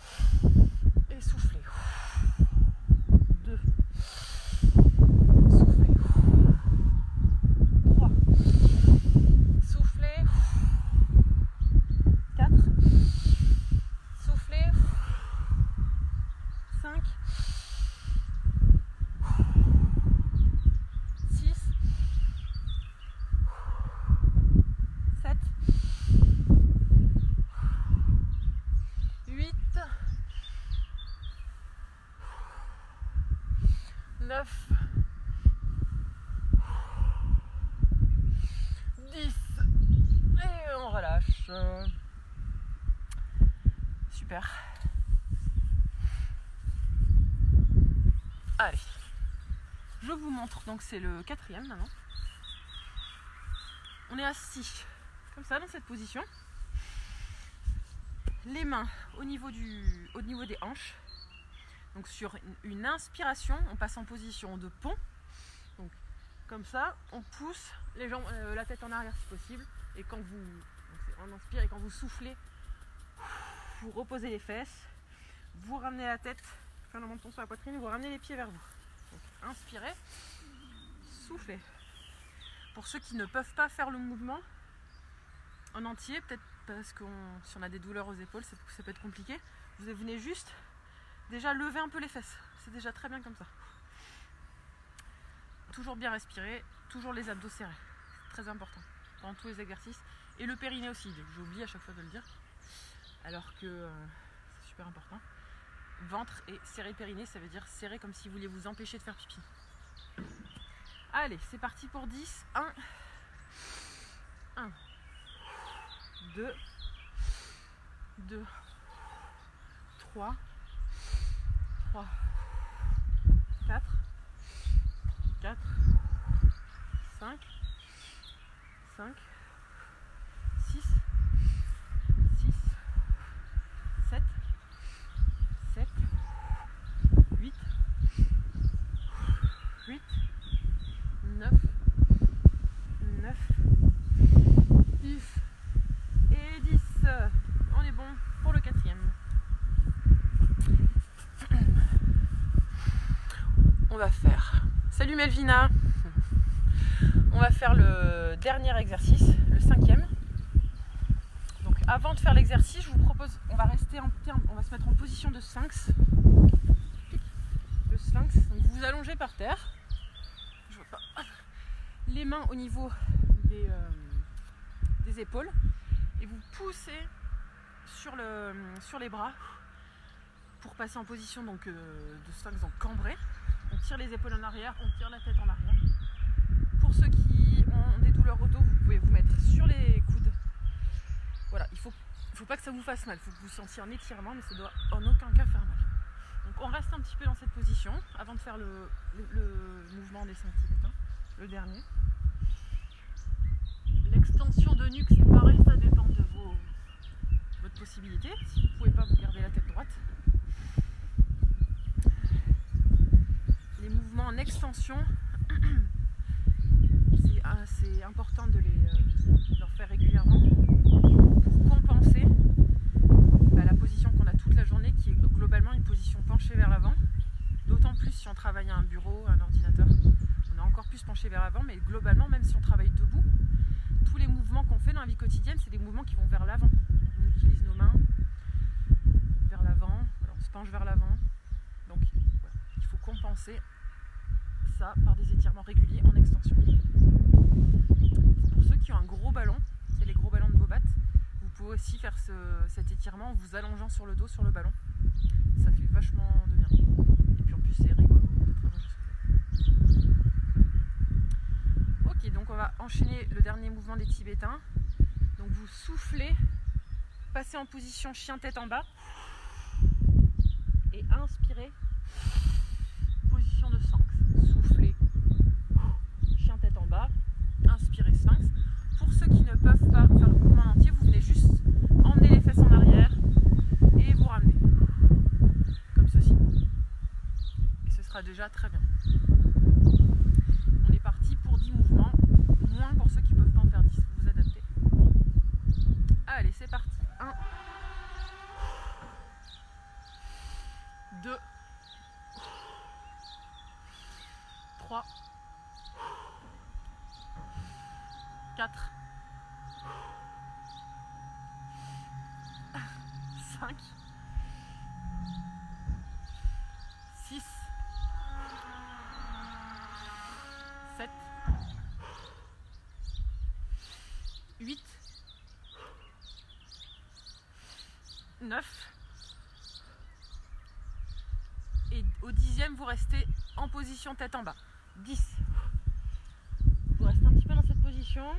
Et soufflez. 2. Soufflez. 3. Soufflez. 4. Soufflez. 5. 6. 7. 8. 9. 10. Et on relâche. Super. Allez. Je vous montre. Donc c'est le quatrième maintenant. On est assis comme ça dans cette position. Les mains au niveau des hanches. Donc sur une inspiration, on passe en position de pont. Donc comme ça, on pousse les jambes, la tête en arrière si possible. Et quand on inspire et quand vous soufflez, vous reposez les fesses, vous ramenez la tête, enfin le menton sur la poitrine, vous ramenez les pieds vers vous. Donc inspirez, soufflez. Pour ceux qui ne peuvent pas faire le mouvement en entier, peut-être parce que si on a des douleurs aux épaules, ça peut être compliqué, vous venez juste déjà lever un peu les fesses. C'est déjà très bien comme ça. Toujours bien respirer, toujours les abdos serrés. C'est très important pendant tous les exercices. Et le périnée aussi, j'oublie à chaque fois de le dire. Alors que c'est super important. Ventre et serrer périnée, ça veut dire serrer comme si vous vouliez vous empêcher de faire pipi. Allez, c'est parti pour 10. 1, 2, 3, 4, 5, 6, 7, 8, 9, 10 et 10. On est bon pour le 4e. On va faire... Salut Melvina. On va faire le dernier exercice, le 5e. Donc avant de faire l'exercice, je vous propose, on va se mettre en position de sphinx. Le sphinx, donc vous vous allongez par terre. Je vois pas. Les mains au niveau des épaules et vous poussez sur les bras pour passer en position donc, de sphinx, donc cambré. On tire les épaules en arrière, on tire la tête en arrière. Pour ceux qui ont des douleurs au dos, vous pouvez vous mettre sur les coudes. Voilà, il faut pas que ça vous fasse mal, il faut que vous sentiez un étirement, mais ça doit en aucun cas faire mal. Donc on reste un petit peu dans cette position avant de faire le mouvement des 5 tibétains, le dernier. L'extension de nuque, c'est pareil, ça dépend de votre possibilité. Si vous ne pouvez pas, vous gardez la tête droite. Les mouvements en extension, c'est important de leur faire régulièrement pour compenser la position qu'on a toute la journée, qui est globalement une position penchée vers l'avant. D'autant plus si on travaille à un bureau, à un ordinateur, on est encore plus penché vers l'avant, mais globalement, même si on travaille debout, tous les mouvements qu'on fait dans la vie quotidienne, c'est des mouvements qui vont vers l'avant. On utilise nos mains vers l'avant, on se penche vers l'avant. Donc voilà, il faut compenser ça par des étirements réguliers en extension. Pour ceux qui ont un gros ballon, c'est les gros ballons de Bobat, vous pouvez aussi faire cet étirement en vous allongeant sur le dos, sur le ballon. Ça fait vachement de bien. Et puis en plus c'est rigolo. Ok, donc on va enchaîner le dernier mouvement des Tibétains. Donc vous soufflez, passez en position chien tête en bas et inspirez, position de sphinx. Soufflez, chien tête en bas, inspirez sphinx. Pour ceux qui ne peuvent pas faire le mouvement entier, vous venez juste emmener les fesses en arrière et vous ramener comme ceci. Et ce sera déjà très bien. On est parti pour 10 mouvements, moins pour ceux qui ne peuvent pas en faire 10, vous vous adaptez. Allez, c'est parti. 1, 2, 3, 4, 5, 6, 7, 8, 9. Et au 10e, vous restez en position tête en bas. 10. Vous restez un petit peu dans cette position.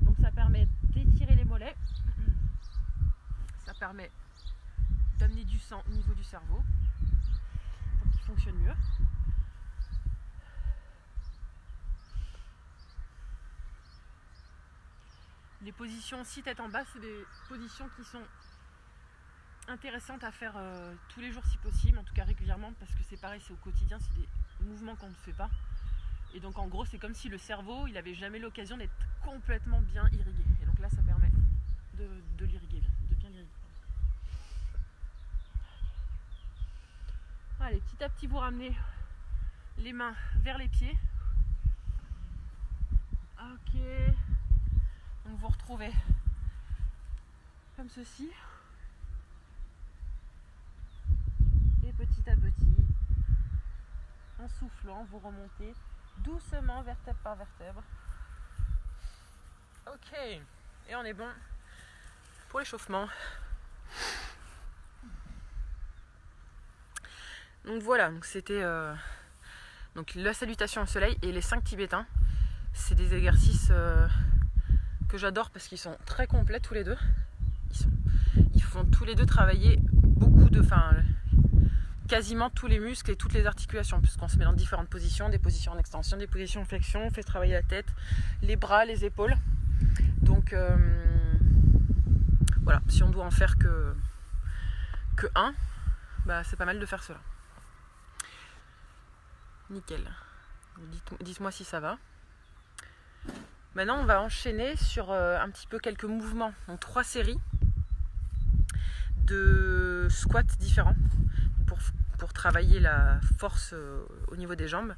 Donc ça permet d'étirer les mollets. Ça permet d'amener du sang au niveau du cerveau pour qu'il fonctionne mieux. Les positions aussi tête en bas, c'est des positions qui sont intéressantes à faire tous les jours si possible, en tout cas régulièrement, parce que c'est pareil, c'est au quotidien, c'est des mouvements qu'on ne fait pas. Et donc en gros, c'est comme si le cerveau, il n'avait jamais l'occasion d'être complètement bien irrigué. Et donc là, ça permet de l'irriguer, de bien l'irriguer. Allez, petit à petit, vous ramenez les mains vers les pieds. Ok. Donc vous retrouvez comme ceci. Et petit à petit, en soufflant, vous remontez doucement vertèbre par vertèbre. Ok. Et on est bon pour l'échauffement. Donc voilà, donc c'était donc la salutation au soleil et les 5 tibétains. C'est des exercices que j'adore parce qu'ils sont très complets tous les deux. Ils font tous les deux travailler beaucoup de, quasiment tous les muscles et toutes les articulations, puisqu'on se met dans différentes positions, des positions en extension, des positions en flexion, on fait travailler la tête, les bras, les épaules. Donc voilà, si on doit en faire que un, bah, c'est pas mal de faire cela. Nickel. Dites-moi si ça va. Maintenant, on va enchaîner sur un petit peu quelques mouvements. Donc 3 séries de squats différents pour travailler la force au niveau des jambes.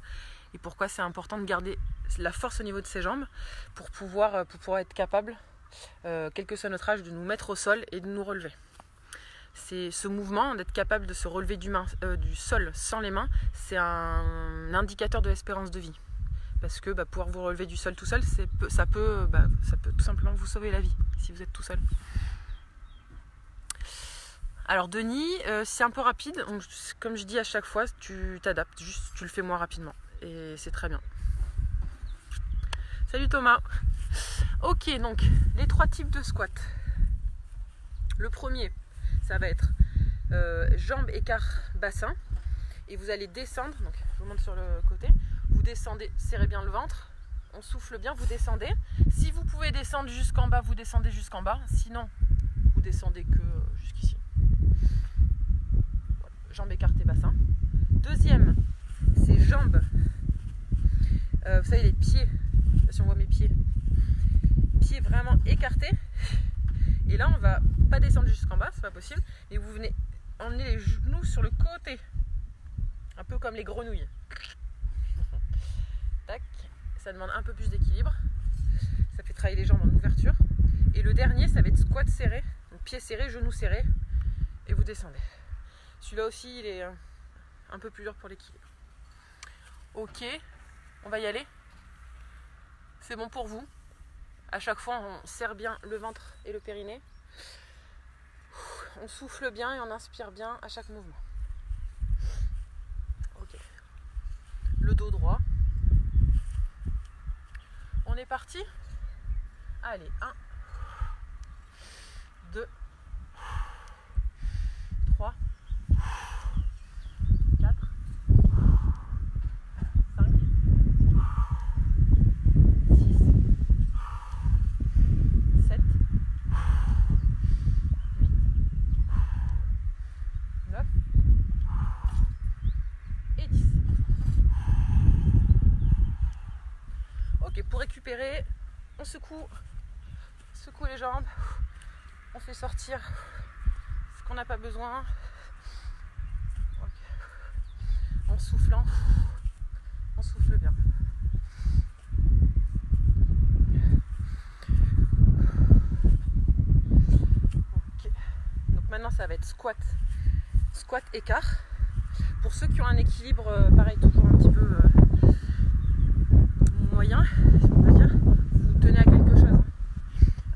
Et pourquoi c'est important de garder la force au niveau de ses jambes pour pouvoir être capable, quel que soit notre âge, de nous mettre au sol et de nous relever. C'est ce mouvement d'être capable de se relever du sol sans les mains, c'est un indicateur de l'espérance de vie. Parce que pouvoir vous relever du sol tout seul, ça peut tout simplement vous sauver la vie si vous êtes tout seul. Alors Denis, c'est un peu rapide, donc, comme je dis à chaque fois, tu t'adaptes, juste tu le fais moins rapidement. Et c'est très bien. Salut Thomas. Ok, donc les 3 types de squats. Le premier, ça va être jambes, écart, bassin. Et vous allez descendre, donc je vous montre sur le côté. Vous descendez, serrez bien le ventre. On souffle bien, vous descendez. Si vous pouvez descendre jusqu'en bas, vous descendez jusqu'en bas. Sinon, vous descendez que jusqu'ici. Voilà. Jambes écartées, bassin. Deuxième, c'est jambes. Vous savez, les pieds. Si on voit mes pieds. Pieds vraiment écartés. Et là, on va pas descendre jusqu'en bas, c'est pas possible. Et vous venez emmener les genoux sur le côté. Un peu comme les grenouilles. Tac. Ça demande un peu plus d'équilibre. Ça fait travailler les jambes en ouverture. Et le dernier, ça va être squat serré. Donc pieds serrés, genoux serrés. Et vous descendez. Celui-là aussi, il est un peu plus dur pour l'équilibre. Ok. On va y aller. C'est bon pour vous. À chaque fois, on serre bien le ventre et le périnée. On souffle bien et on inspire bien à chaque mouvement. Ok. Le dos droit. On est parti. Allez, 1, 2, 3, 4, 5, 6, 7, 8, 9 et 10. Ok, pour récupérer, on secoue les jambes, on fait sortir ce qu'on n'a pas besoin, en soufflant, on souffle bien. Ok, donc maintenant ça va être squat écart. Pour ceux qui ont un équilibre pareil, toujours un petit peu moyen, si on peut dire, vous tenez à quelque chose, hein.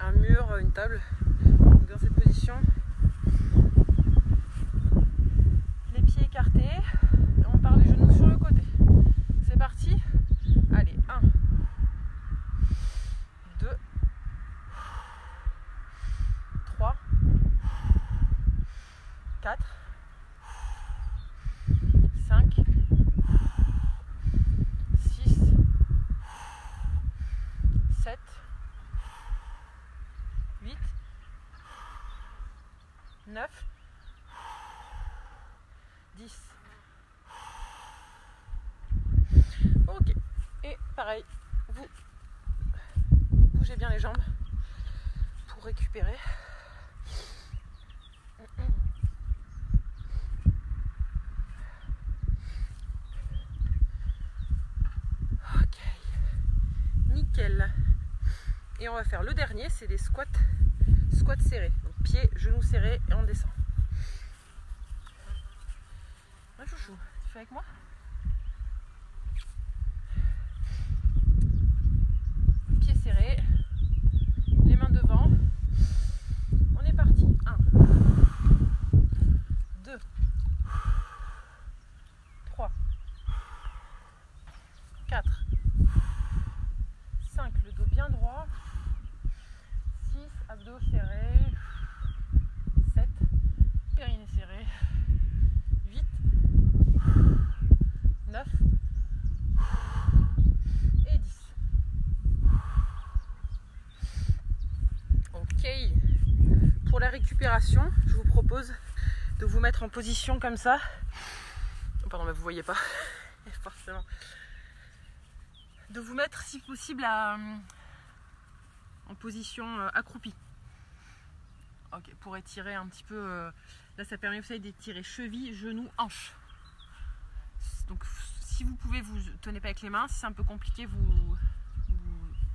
Un mur, une table. Donc dans cette position, les pieds écartés, et on part les genoux sur le côté. C'est parti. Allez, 1, 2, 3, 4, 5, 6, 7, 8, 9, 10. Ok. Et pareil, vous bougez bien les jambes pour récupérer. Ok. Nickel. Et on va faire le dernier, c'est des squats serrés. Donc pieds, genoux serrés et on descend. Ouais, chouchou, tu fais avec moi? Pieds serrés, les mains devant. On est parti. 1, 2, 3, 4, 5, le dos bien droit. 6, abdos serrés. 7, périnée serré. 8, 9 et 10. Ok. Pour la récupération, je vous propose de vous mettre en position comme ça. Pardon, mais vous voyez pas forcément. De vous mettre si possible en position accroupie. Ok, pour étirer un petit peu. Là, ça permet, vous savez, d'étirer cheville, genoux, hanches. Donc, si vous pouvez, vous tenez pas avec les mains. Si c'est un peu compliqué, vous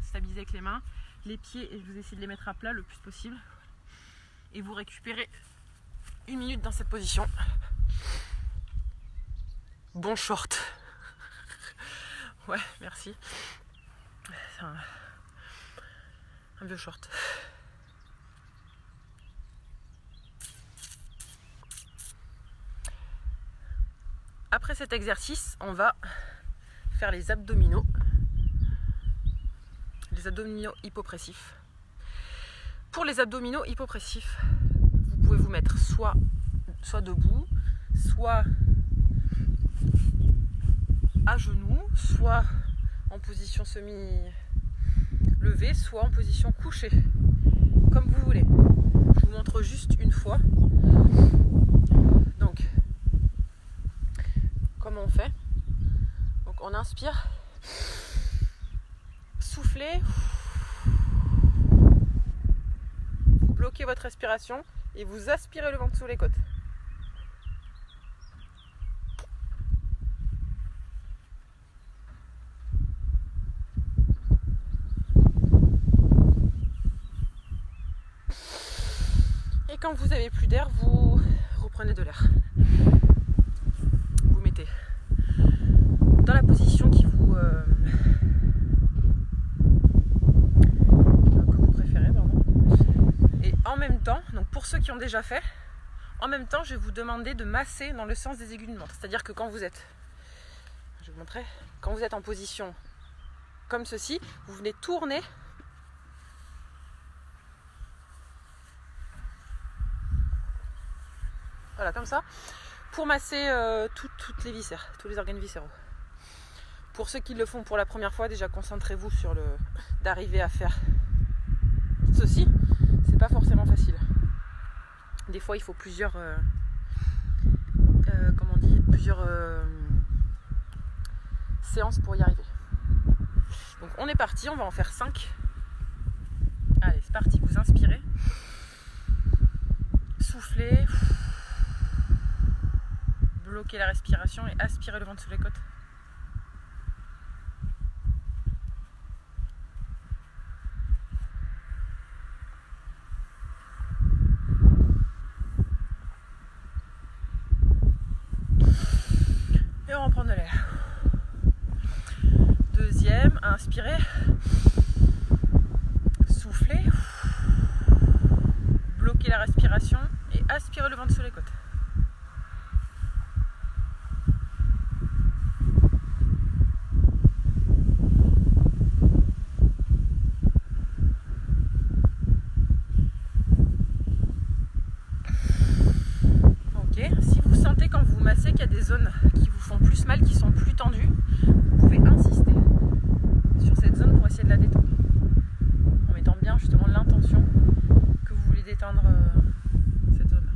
stabilisez avec les mains. Les pieds, et vous essayez de les mettre à plat le plus possible. Et vous récupérez 1 minute dans cette position. Bon short. Ouais, merci. C'est un vieux short. Après cet exercice, on va faire les abdominaux. Les abdominaux hypopressifs. Pour les abdominaux hypopressifs, vous pouvez vous mettre soit debout, soit à genoux, soit en position semi-levée, soit en position couchée, comme vous voulez. Je vous montre juste une fois. Donc, comment on fait? Donc, on inspire, soufflez, bloquez votre respiration et vous aspirez le ventre sous les côtes. Et quand vous avez plus d'air, vous reprenez de l'air. Vous mettez dans la position que vous préférez, pardon. Et en même temps, donc pour ceux qui ont déjà fait, en même temps, je vais vous demander de masser dans le sens des aiguilles d'une montre. C'est-à-dire que quand vous êtes, je vais vous montrer, quand vous êtes en position comme ceci, vous venez tourner. Voilà, comme ça, pour masser toutes les viscères, tous les organes viscéraux. Pour ceux qui le font pour la première fois, déjà concentrez-vous sur d'arriver à faire ceci. C'est pas forcément facile. Des fois, il faut plusieurs séances pour y arriver. Donc, on est parti, on va en faire 5. Allez, c'est parti, vous inspirez. Soufflez. Bloquez la respiration et aspirez le ventre sous les côtes. Et on reprend de l'air. Deuxième, inspirez. Soufflez. Bloquez la respiration et aspirez le ventre sous les côtes. Quand vous massez qu'il y a des zones qui vous font plus mal, qui sont plus tendues, vous pouvez insister sur cette zone pour essayer de la détendre. En mettant bien justement l'intention que vous voulez détendre cette zone-là.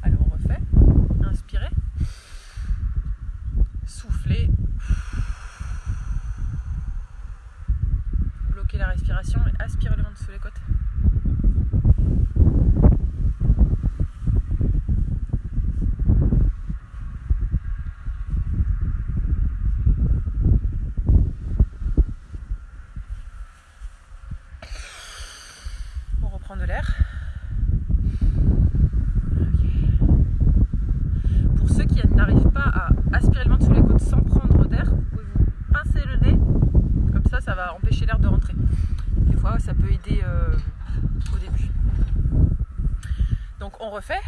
Alors on refait. Inspirez. Soufflez. Bloquez la respiration et aspirez le ventre sous les côtes. n'arrive pas à aspirer le ventre sous les côtes sans prendre d'air, vous pouvez vous pincer le nez, comme ça va empêcher l'air de rentrer. Des fois ça peut aider au début. Donc on refait,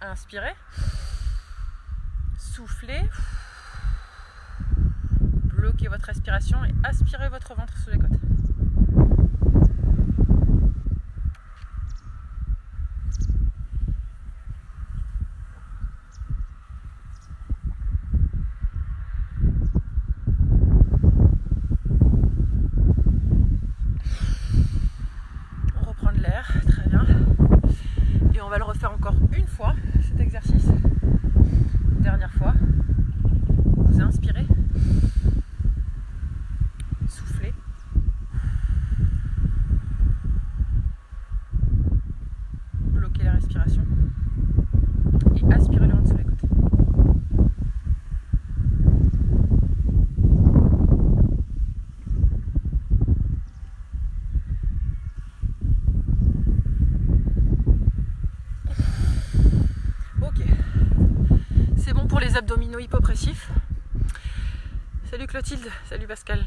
inspirez, soufflez, bloquez votre respiration et aspirez votre ventre sous les côtes. Très bien. Et on va le refaire encore une fois, cet exercice. Dernière fois. Vous inspirez. Soufflez. Bloquez la respiration. Et aspirez le ventre sous les côtes. Les abdominaux hypopressifs. Salut Clotilde, salut Pascal.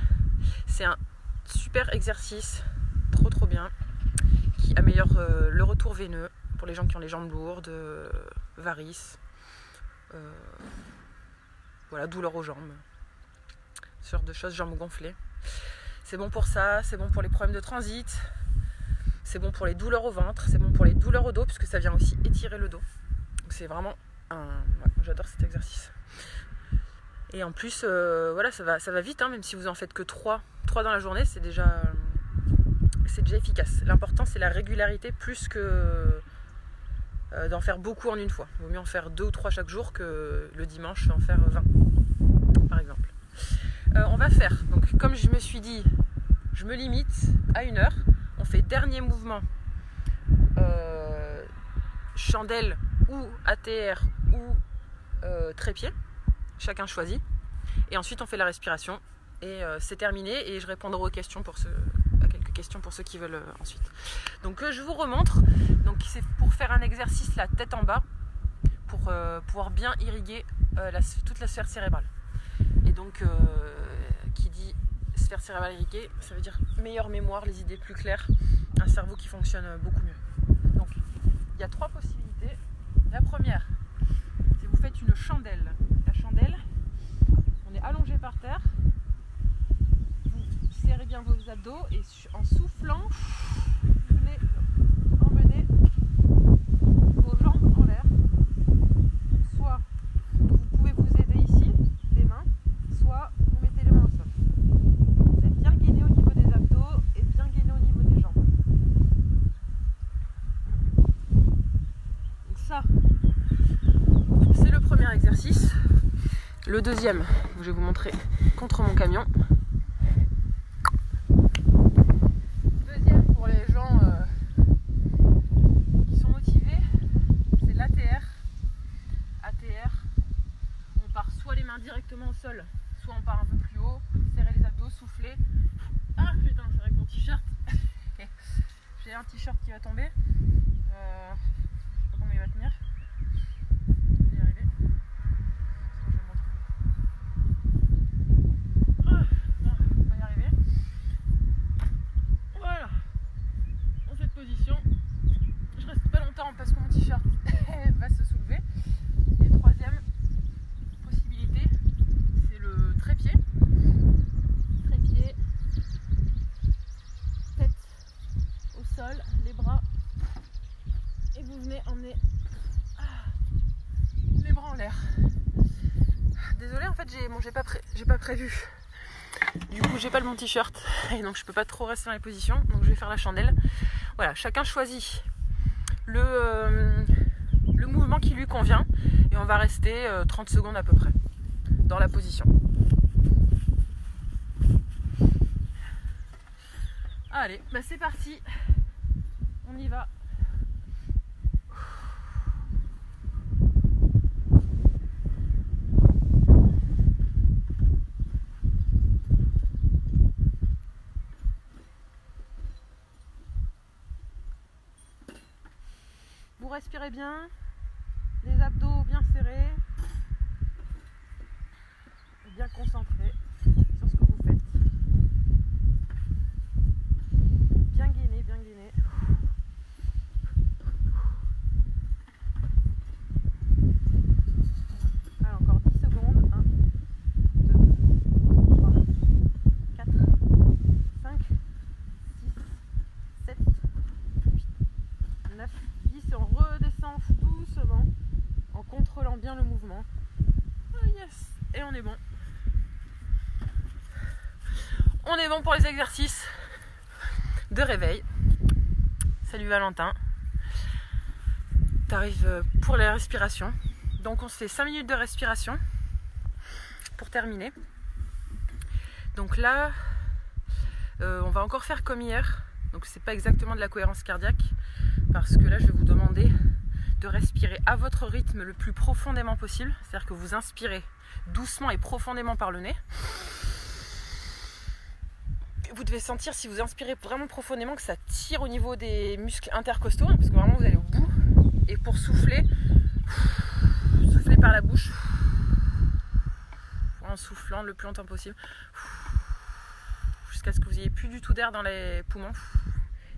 C'est un super exercice, trop bien, qui améliore le retour veineux pour les gens qui ont les jambes lourdes, varices, voilà, douleurs aux jambes, ce genre de choses, jambes gonflées. C'est bon pour ça, c'est bon pour les problèmes de transit, c'est bon pour les douleurs au ventre, c'est bon pour les douleurs au dos puisque ça vient aussi étirer le dos. Donc c'est vraiment ouais, j'adore cet exercice. Et en plus, voilà, ça va vite, hein, même si vous en faites que 3 dans la journée, c'est déjà efficace. L'important, c'est la régularité plus que d'en faire beaucoup en une fois. Il vaut mieux en faire 2 ou 3 chaque jour que le dimanche en faire 20, par exemple. On va faire, donc comme je me suis dit, je me limite à 1 heure. On fait dernier mouvement, chandelle ou ATR ou trépied, chacun choisit, et ensuite on fait la respiration et c'est terminé et je répondrai aux questions à quelques questions pour ceux qui veulent ensuite. Donc je vous remontre, donc c'est pour faire un exercice la tête en bas pour pouvoir bien irriguer toute la sphère cérébrale. Et donc qui dit sphère cérébrale irriguée, ça veut dire meilleure mémoire, les idées plus claires, un cerveau qui fonctionne beaucoup mieux. Donc il y a 3 possibilités. La première, c'est vous faites une chandelle. La chandelle, on est allongé par terre, vous serrez bien vos abdos et en soufflant, vous venez emmener vos jambes en l'air. Soit vous pouvez vous aider ici, des mains, soit vous mettez les mains au sol. Vous êtes bien gainé au niveau des abdos et bien gainé au niveau des jambes. Donc ça, c'est le premier exercice. Le deuxième, je vais vous montrer contre mon camion. Deuxième, pour les gens qui sont motivés, c'est l'ATR. ATR, on part soit les mains directement au sol, soit on part un peu plus haut, serrer les abdos, souffler. Ah putain, c'est vrai que mon t-shirt, j'ai un t-shirt qui va tomber. Je sais pas comment il va tenir. Je vais y arriver. On va y arriver. Voilà. Dans cette position, je reste pas longtemps parce que mon t-shirt va se soulever. Et troisième possibilité, c'est le trépied. Trépied, tête au sol, les bras, et vous venez emmener les bras en l'air. Désolée, en fait j'ai pas prévu. Du coup j'ai pas le bon t-shirt et donc je peux pas trop rester dans les positions, donc je vais faire la chandelle. Voilà, chacun choisit le mouvement qui lui convient et on va rester 30 secondes à peu près dans la position. Allez, bah c'est parti, on y va. Vous respirez bien, les abdos bien serrés, bien concentré sur ce que vous faites. Bien gainé, bien gainé. Alors encore 10 secondes. 1, 2, 3, 4, 5, 6, 7, 8, 9, 10. Et on redescend doucement en contrôlant bien le mouvement. Oh yes. Et on est bon. On est bon pour les exercices de réveil. Salut Valentin. T'arrives pour les respirations. Donc on se fait 5 minutes de respiration pour terminer. Donc là, on va encore faire comme hier. Donc c'est pas exactement de la cohérence cardiaque parce que là je vais vous demander de respirer à votre rythme le plus profondément possible. C'est-à-dire que vous inspirez doucement et profondément par le nez. Vous devez sentir, si vous inspirez vraiment profondément, que ça tire au niveau des muscles intercostaux, parce que vraiment vous allez au bout. Et pour souffler, soufflez par la bouche en soufflant le plus longtemps possible jusqu'à ce que vous n'ayez plus du tout d'air dans les poumons.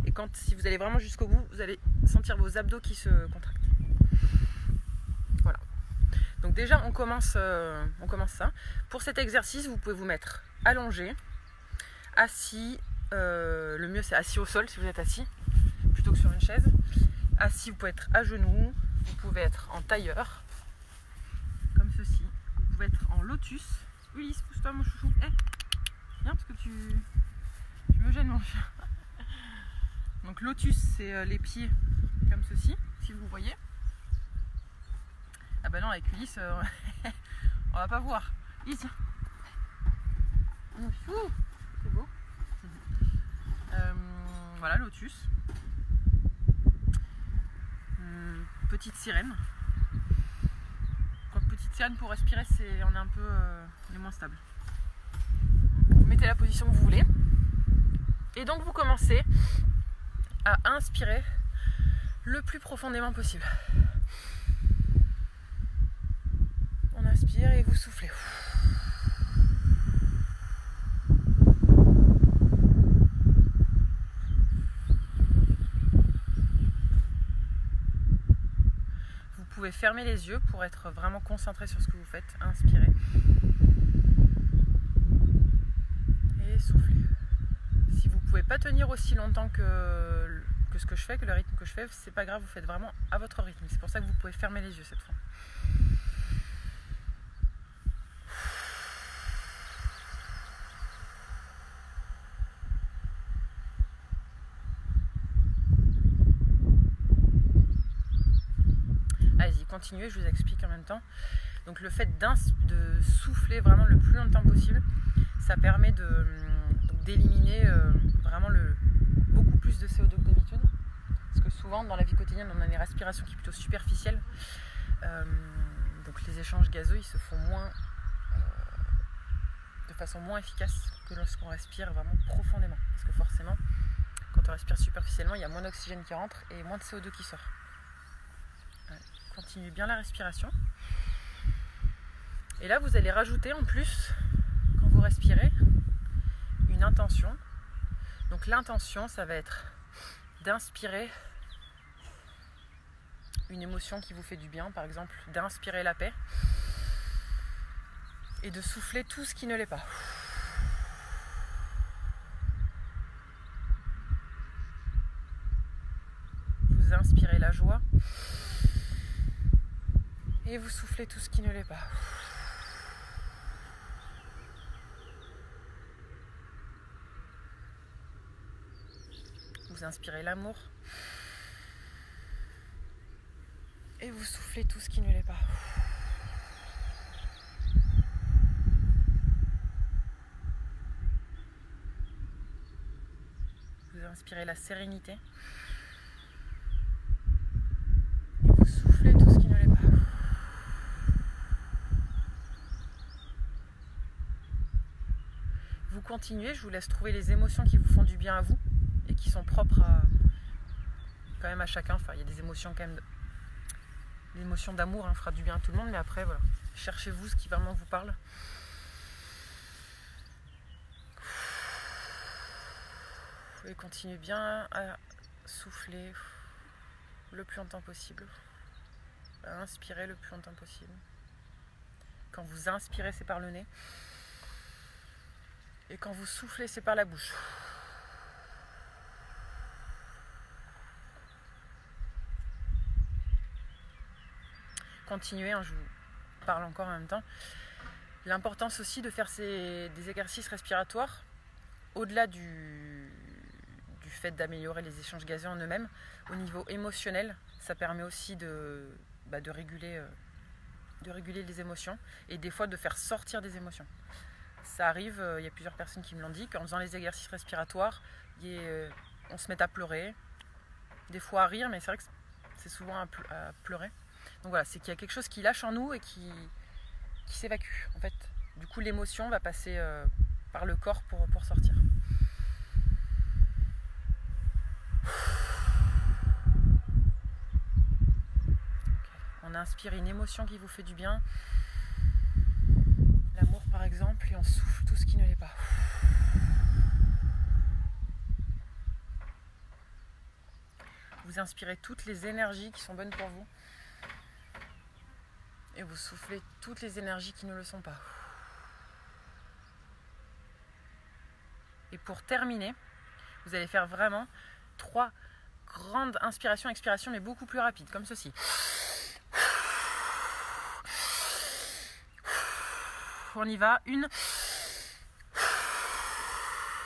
Et si vous allez vraiment jusqu'au bout, vous allez sentir vos abdos qui se contractent. Voilà. Donc déjà on commence ça. Pour cet exercice, vous pouvez vous mettre allongé, assis, le mieux c'est assis au sol si vous êtes assis, plutôt que sur une chaise. Assis, vous pouvez être à genoux, vous pouvez être en tailleur, comme ceci. Vous pouvez être en lotus. Ulysse, pousse-toi mon chouchou. Viens parce que tu me gênes mon chien. Donc lotus, c'est les pieds comme ceci, si vous voyez. Ah bah non, avec Ulysse, on va pas voir. Ici. C'est beau. Voilà, lotus. Petite sirène. Quand petite sirène pour respirer, on est un peu moins stable. Vous mettez la position que vous voulez. Et donc vous commencez à inspirer le plus profondément possible. On inspire et vous soufflez. Vous pouvez fermer les yeux pour être vraiment concentré sur ce que vous faites. Inspirez. Et soufflez. Si vous ne pouvez pas tenir aussi longtemps que ce que je fais, que le rythme que je fais, c'est pas grave, vous faites vraiment à votre rythme. C'est pour ça que vous pouvez fermer les yeux cette fois. Allez-y, continuez, je vous explique en même temps. Donc le fait de souffler vraiment le plus longtemps possible, ça permet d'éliminer vraiment beaucoup plus de CO2 que d'habitude. Parce que souvent dans la vie quotidienne on a des respirations qui sont plutôt superficielles. Donc les échanges gazeux ils se font de façon moins efficace que lorsqu'on respire vraiment profondément. Parce que forcément, quand on respire superficiellement, il y a moins d'oxygène qui rentre et moins de CO2 qui sort. Continuez bien la respiration. Et là, vous allez rajouter en plus, quand vous respirez, une intention. Donc l'intention, ça va être d'inspirer une émotion qui vous fait du bien, par exemple d'inspirer la paix, et de souffler tout ce qui ne l'est pas. Vous inspirez la joie et vous soufflez tout ce qui ne l'est pas. Vous inspirez l'amour et vous soufflez tout ce qui ne l'est pas. Vous inspirez la sérénité et vous soufflez tout ce qui ne l'est pas. Vous continuez, je vous laisse trouver les émotions qui vous font du bien à vous et qui sont propres quand même à chacun. Enfin, il y a des émotions quand même, l'émotion d'amour fera du bien à tout le monde, mais après voilà, cherchez-vous ce qui vraiment vous parle. Et continuez bien à souffler le plus longtemps possible. À inspirer le plus longtemps possible. Quand vous inspirez, c'est par le nez. Et quand vous soufflez, c'est par la bouche. Continuez, hein, je vous parle encore en même temps. L'importance aussi de faire des exercices respiratoires au-delà du fait d'améliorer les échanges gazeux en eux-mêmes. Au niveau émotionnel, ça permet aussi de réguler les émotions et des fois de faire sortir des émotions. Ça arrive, il y a plusieurs personnes qui me l'ont dit, qu'en faisant les exercices respiratoires, on se met à pleurer, des fois à rire, mais c'est vrai que c'est souvent à pleurer. Donc voilà, c'est qu'il y a quelque chose qui lâche en nous et qui s'évacue en fait. Du coup, l'émotion va passer par le corps pour sortir. On inspire une émotion qui vous fait du bien. L'amour par exemple, et on souffle tout ce qui ne l'est pas. Vous inspirez toutes les énergies qui sont bonnes pour vous. Et vous soufflez toutes les énergies qui ne le sont pas. Et pour terminer, vous allez faire vraiment 3 grandes inspirations, expirations, mais beaucoup plus rapides, comme ceci. On y va. 1,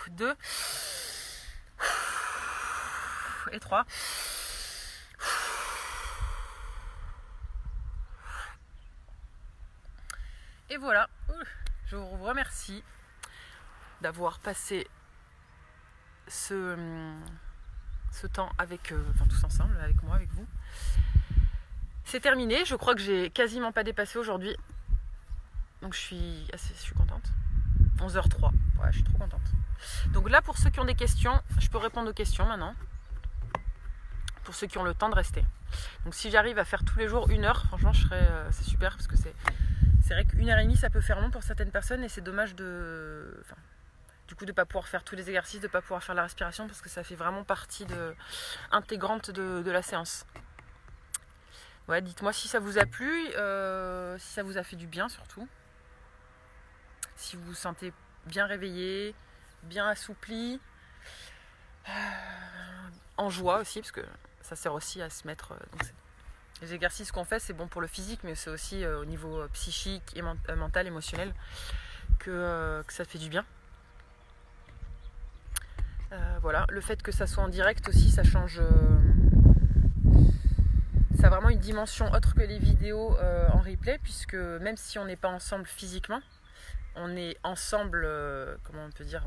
2 et 3. Et voilà, je vous remercie d'avoir passé ce temps avec, tous ensemble, avec moi, avec vous. C'est terminé, je crois que j'ai quasiment pas dépassé aujourd'hui. Donc je suis contente. 11h03, ouais, je suis trop contente. Donc là, pour ceux qui ont des questions, je peux répondre aux questions maintenant. Pour ceux qui ont le temps de rester. Donc si j'arrive à faire tous les jours 1 heure, franchement, c'est super parce que c'est vrai qu'1h30 ça peut faire long pour certaines personnes et c'est dommage de ne pas pouvoir faire tous les exercices, de ne pas pouvoir faire la respiration parce que ça fait vraiment partie intégrante de la séance. Ouais, dites-moi si ça vous a plu, si ça vous a fait du bien surtout. Si vous vous sentez bien réveillé, bien assoupli, en joie aussi parce que ça sert aussi à se mettre... les exercices qu'on fait, c'est bon pour le physique, mais c'est aussi au niveau psychique, et mental, émotionnel, que ça fait du bien. Voilà, le fait que ça soit en direct aussi, ça change. Ça a vraiment une dimension autre que les vidéos en replay, puisque même si on n'est pas ensemble physiquement, on est ensemble, comment on peut dire,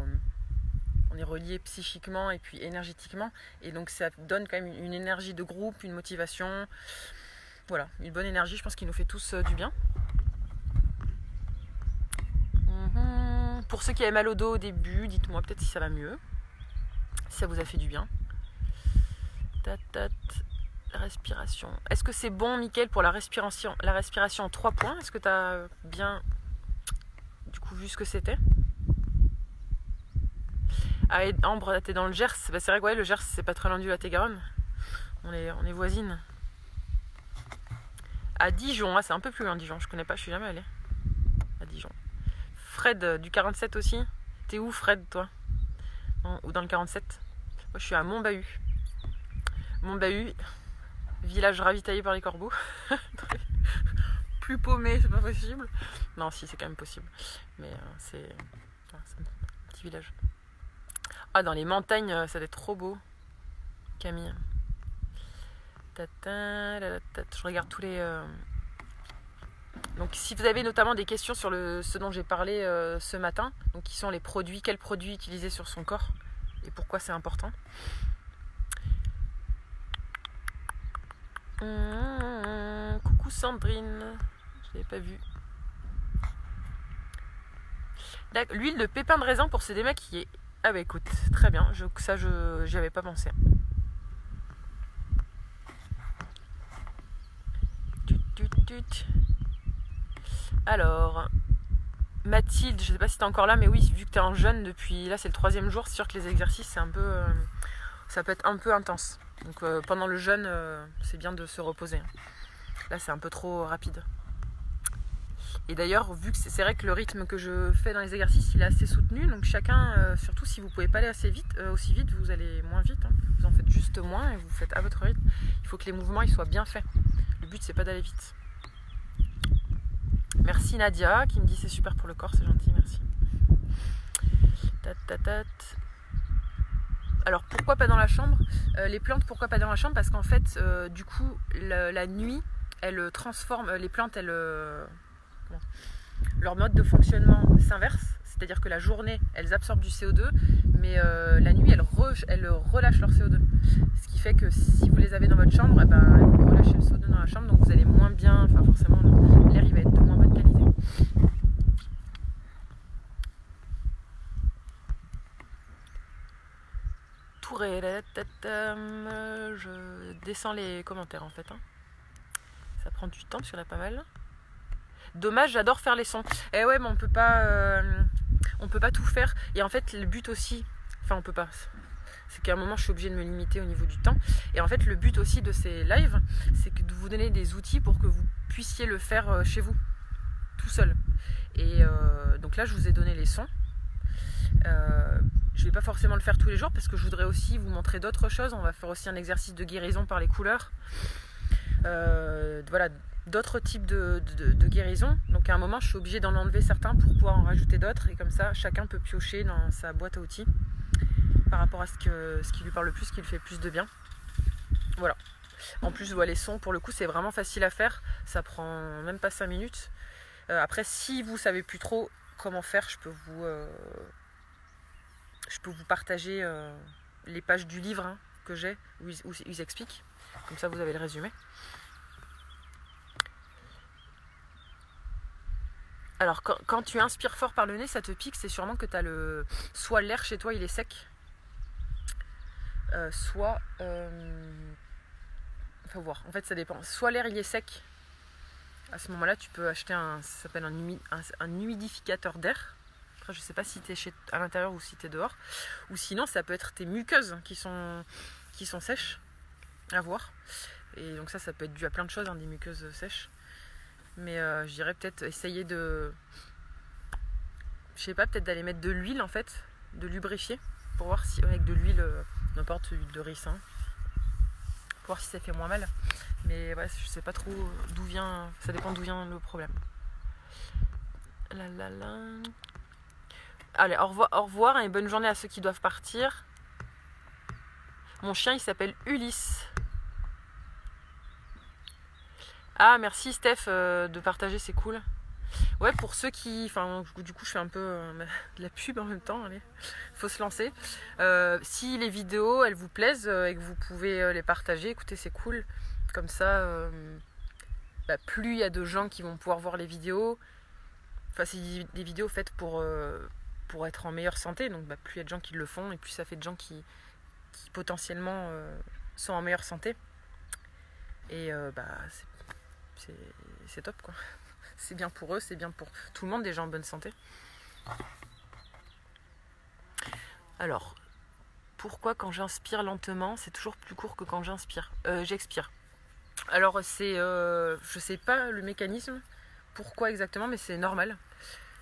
on est reliés psychiquement et puis énergétiquement, et donc ça donne quand même une énergie de groupe, une motivation. Voilà, une bonne énergie, je pense qu'il nous fait tous du bien. Pour ceux qui avaient mal au dos au début, dites-moi peut-être si ça va mieux. Si ça vous a fait du bien. Respiration. Est-ce que c'est bon, Mickaël, pour la respiration en 3 points? Est-ce que tu as bien du coup vu ce que c'était? Ah, et Ambre, t'es dans le Gers. Bah, c'est vrai que ouais, le Gers, c'est pas très loin du Lot-et-Garonne. On est voisines. À Dijon, c'est un peu plus loin Dijon, je connais pas, je suis jamais allée à Dijon. Fred du 47 aussi. T'es où Fred toi? Ou dans le 47? Moi je suis à Montbahut. Montbahut, village ravitaillé par les corbeaux. Plus paumé, c'est pas possible. Non si, c'est quand même possible. Mais c'est un petit village. Ah, dans les montagnes, ça doit être trop beau. Camille. Je regarde tous les... Donc si vous avez notamment des questions sur ce dont j'ai parlé ce matin, donc qui sont les produits, quels produits utiliser sur son corps et pourquoi c'est important. Coucou Sandrine, je l'avais pas vu. L'huile de pépin de raisin pour se démaquiller. Ah bah écoute, très bien, j'y avais pas pensé. Alors, Mathilde, je sais pas si t'es encore là, mais oui, vu que t'es en jeûne depuis, là c'est le 3e jour, c'est sûr que les exercices c'est un peu, ça peut être un peu intense. Donc pendant le jeûne, c'est bien de se reposer. Là c'est un peu trop rapide. Et d'ailleurs, vu que c'est vrai que le rythme que je fais dans les exercices, il est assez soutenu, donc chacun, surtout si vous pouvez pas aller assez vite, aussi vite, vous allez moins vite. Hein. Vous en faites juste moins et vous faites à votre rythme. Il faut que les mouvements ils soient bien faits. Le but c'est pas d'aller vite. Merci Nadia qui me dit c'est super pour le corps, c'est gentil, merci. Alors pourquoi pas dans la chambre? Les plantes, pourquoi pas dans la chambre? Parce qu'en fait, du coup, la nuit, elle transforme, les plantes, leur mode de fonctionnement s'inverse, c'est-à-dire que la journée, elles absorbent du CO2, mais la nuit, elles relâchent leur CO2. Ce qui fait que si vous les avez dans votre chambre, elles vont relâcher le CO2 dans la chambre, donc vous allez moins bien, enfin forcément, l'air il va être de moins bonne qualité. Je descends les commentaires en fait. Hein. Ça prend du temps parce qu'il y en a pas mal. Dommage, j'adore faire les sons. Eh ouais, mais on peut pas tout faire. Et en fait, le but aussi, enfin on peut pas. C'est qu'à un moment, je suis obligée de me limiter au niveau du temps. Et en fait, le but aussi de ces lives, c'est que de vous donner des outils pour que vous puissiez le faire chez vous, tout seul. Et donc là, je vous ai donné les sons. Je vais pas forcément le faire tous les jours parce que je voudrais aussi vous montrer d'autres choses. On va faire aussi un exercice de guérison par les couleurs. Voilà, d'autres types de guérison. Donc à un moment, je suis obligée d'en enlever certains pour pouvoir en rajouter d'autres. Et comme ça, chacun peut piocher dans sa boîte à outils par rapport à ce qui lui parle le plus, ce qui lui fait plus de bien. Voilà. En plus, les sons, pour le coup, c'est vraiment facile à faire. Ça prend même pas 5 minutes. Après, si vous savez plus trop comment faire, je peux vous partager les pages du livre hein, que j'ai où ils expliquent. Comme ça, vous avez le résumé. Alors, quand tu inspires fort par le nez, ça te pique. C'est sûrement que tu as soit l'air chez toi, il est sec. Soit... faut voir. En fait, ça dépend. Soit l'air, il est sec. À ce moment-là, tu peux acheter ça s'appelle un humidificateur d'air. Après, je sais pas si tu es à l'intérieur ou si tu es dehors. Ou sinon, ça peut être tes muqueuses qui sont sèches à voir. Et donc ça peut être dû à plein de choses, hein, des muqueuses sèches. Mais je dirais peut-être essayer de... Je sais pas, peut-être d'aller mettre de l'huile en fait, de lubrifier. Pour voir si, avec de l'huile, n'importe, huile de ricin. Pour voir si ça fait moins mal. Mais ouais, je sais pas trop d'où vient... Ça dépend d'où vient le problème. Allez, au revoir et bonne journée à ceux qui doivent partir. Mon chien, il s'appelle Ulysse. Ah, merci Steph de partager, c'est cool. Ouais, pour ceux qui... Enfin, du coup, je fais un peu de la pub en même temps, allez. Faut se lancer. Si les vidéos, elles vous plaisent et que vous pouvez les partager, écoutez, c'est cool. Comme ça, plus il y a de gens qui vont pouvoir voir les vidéos. Enfin, c'est des vidéos faites pour être en meilleure santé. Donc, plus il y a de gens qui le font et plus ça fait de gens qui potentiellement sont en meilleure santé. Et c'est top quoi. C'est bien pour eux, c'est bien pour tout le monde, des gens en bonne santé. Alors, pourquoi quand j'inspire lentement, c'est toujours plus court que quand j'expire? Alors je sais pas le mécanisme, pourquoi exactement, mais c'est normal.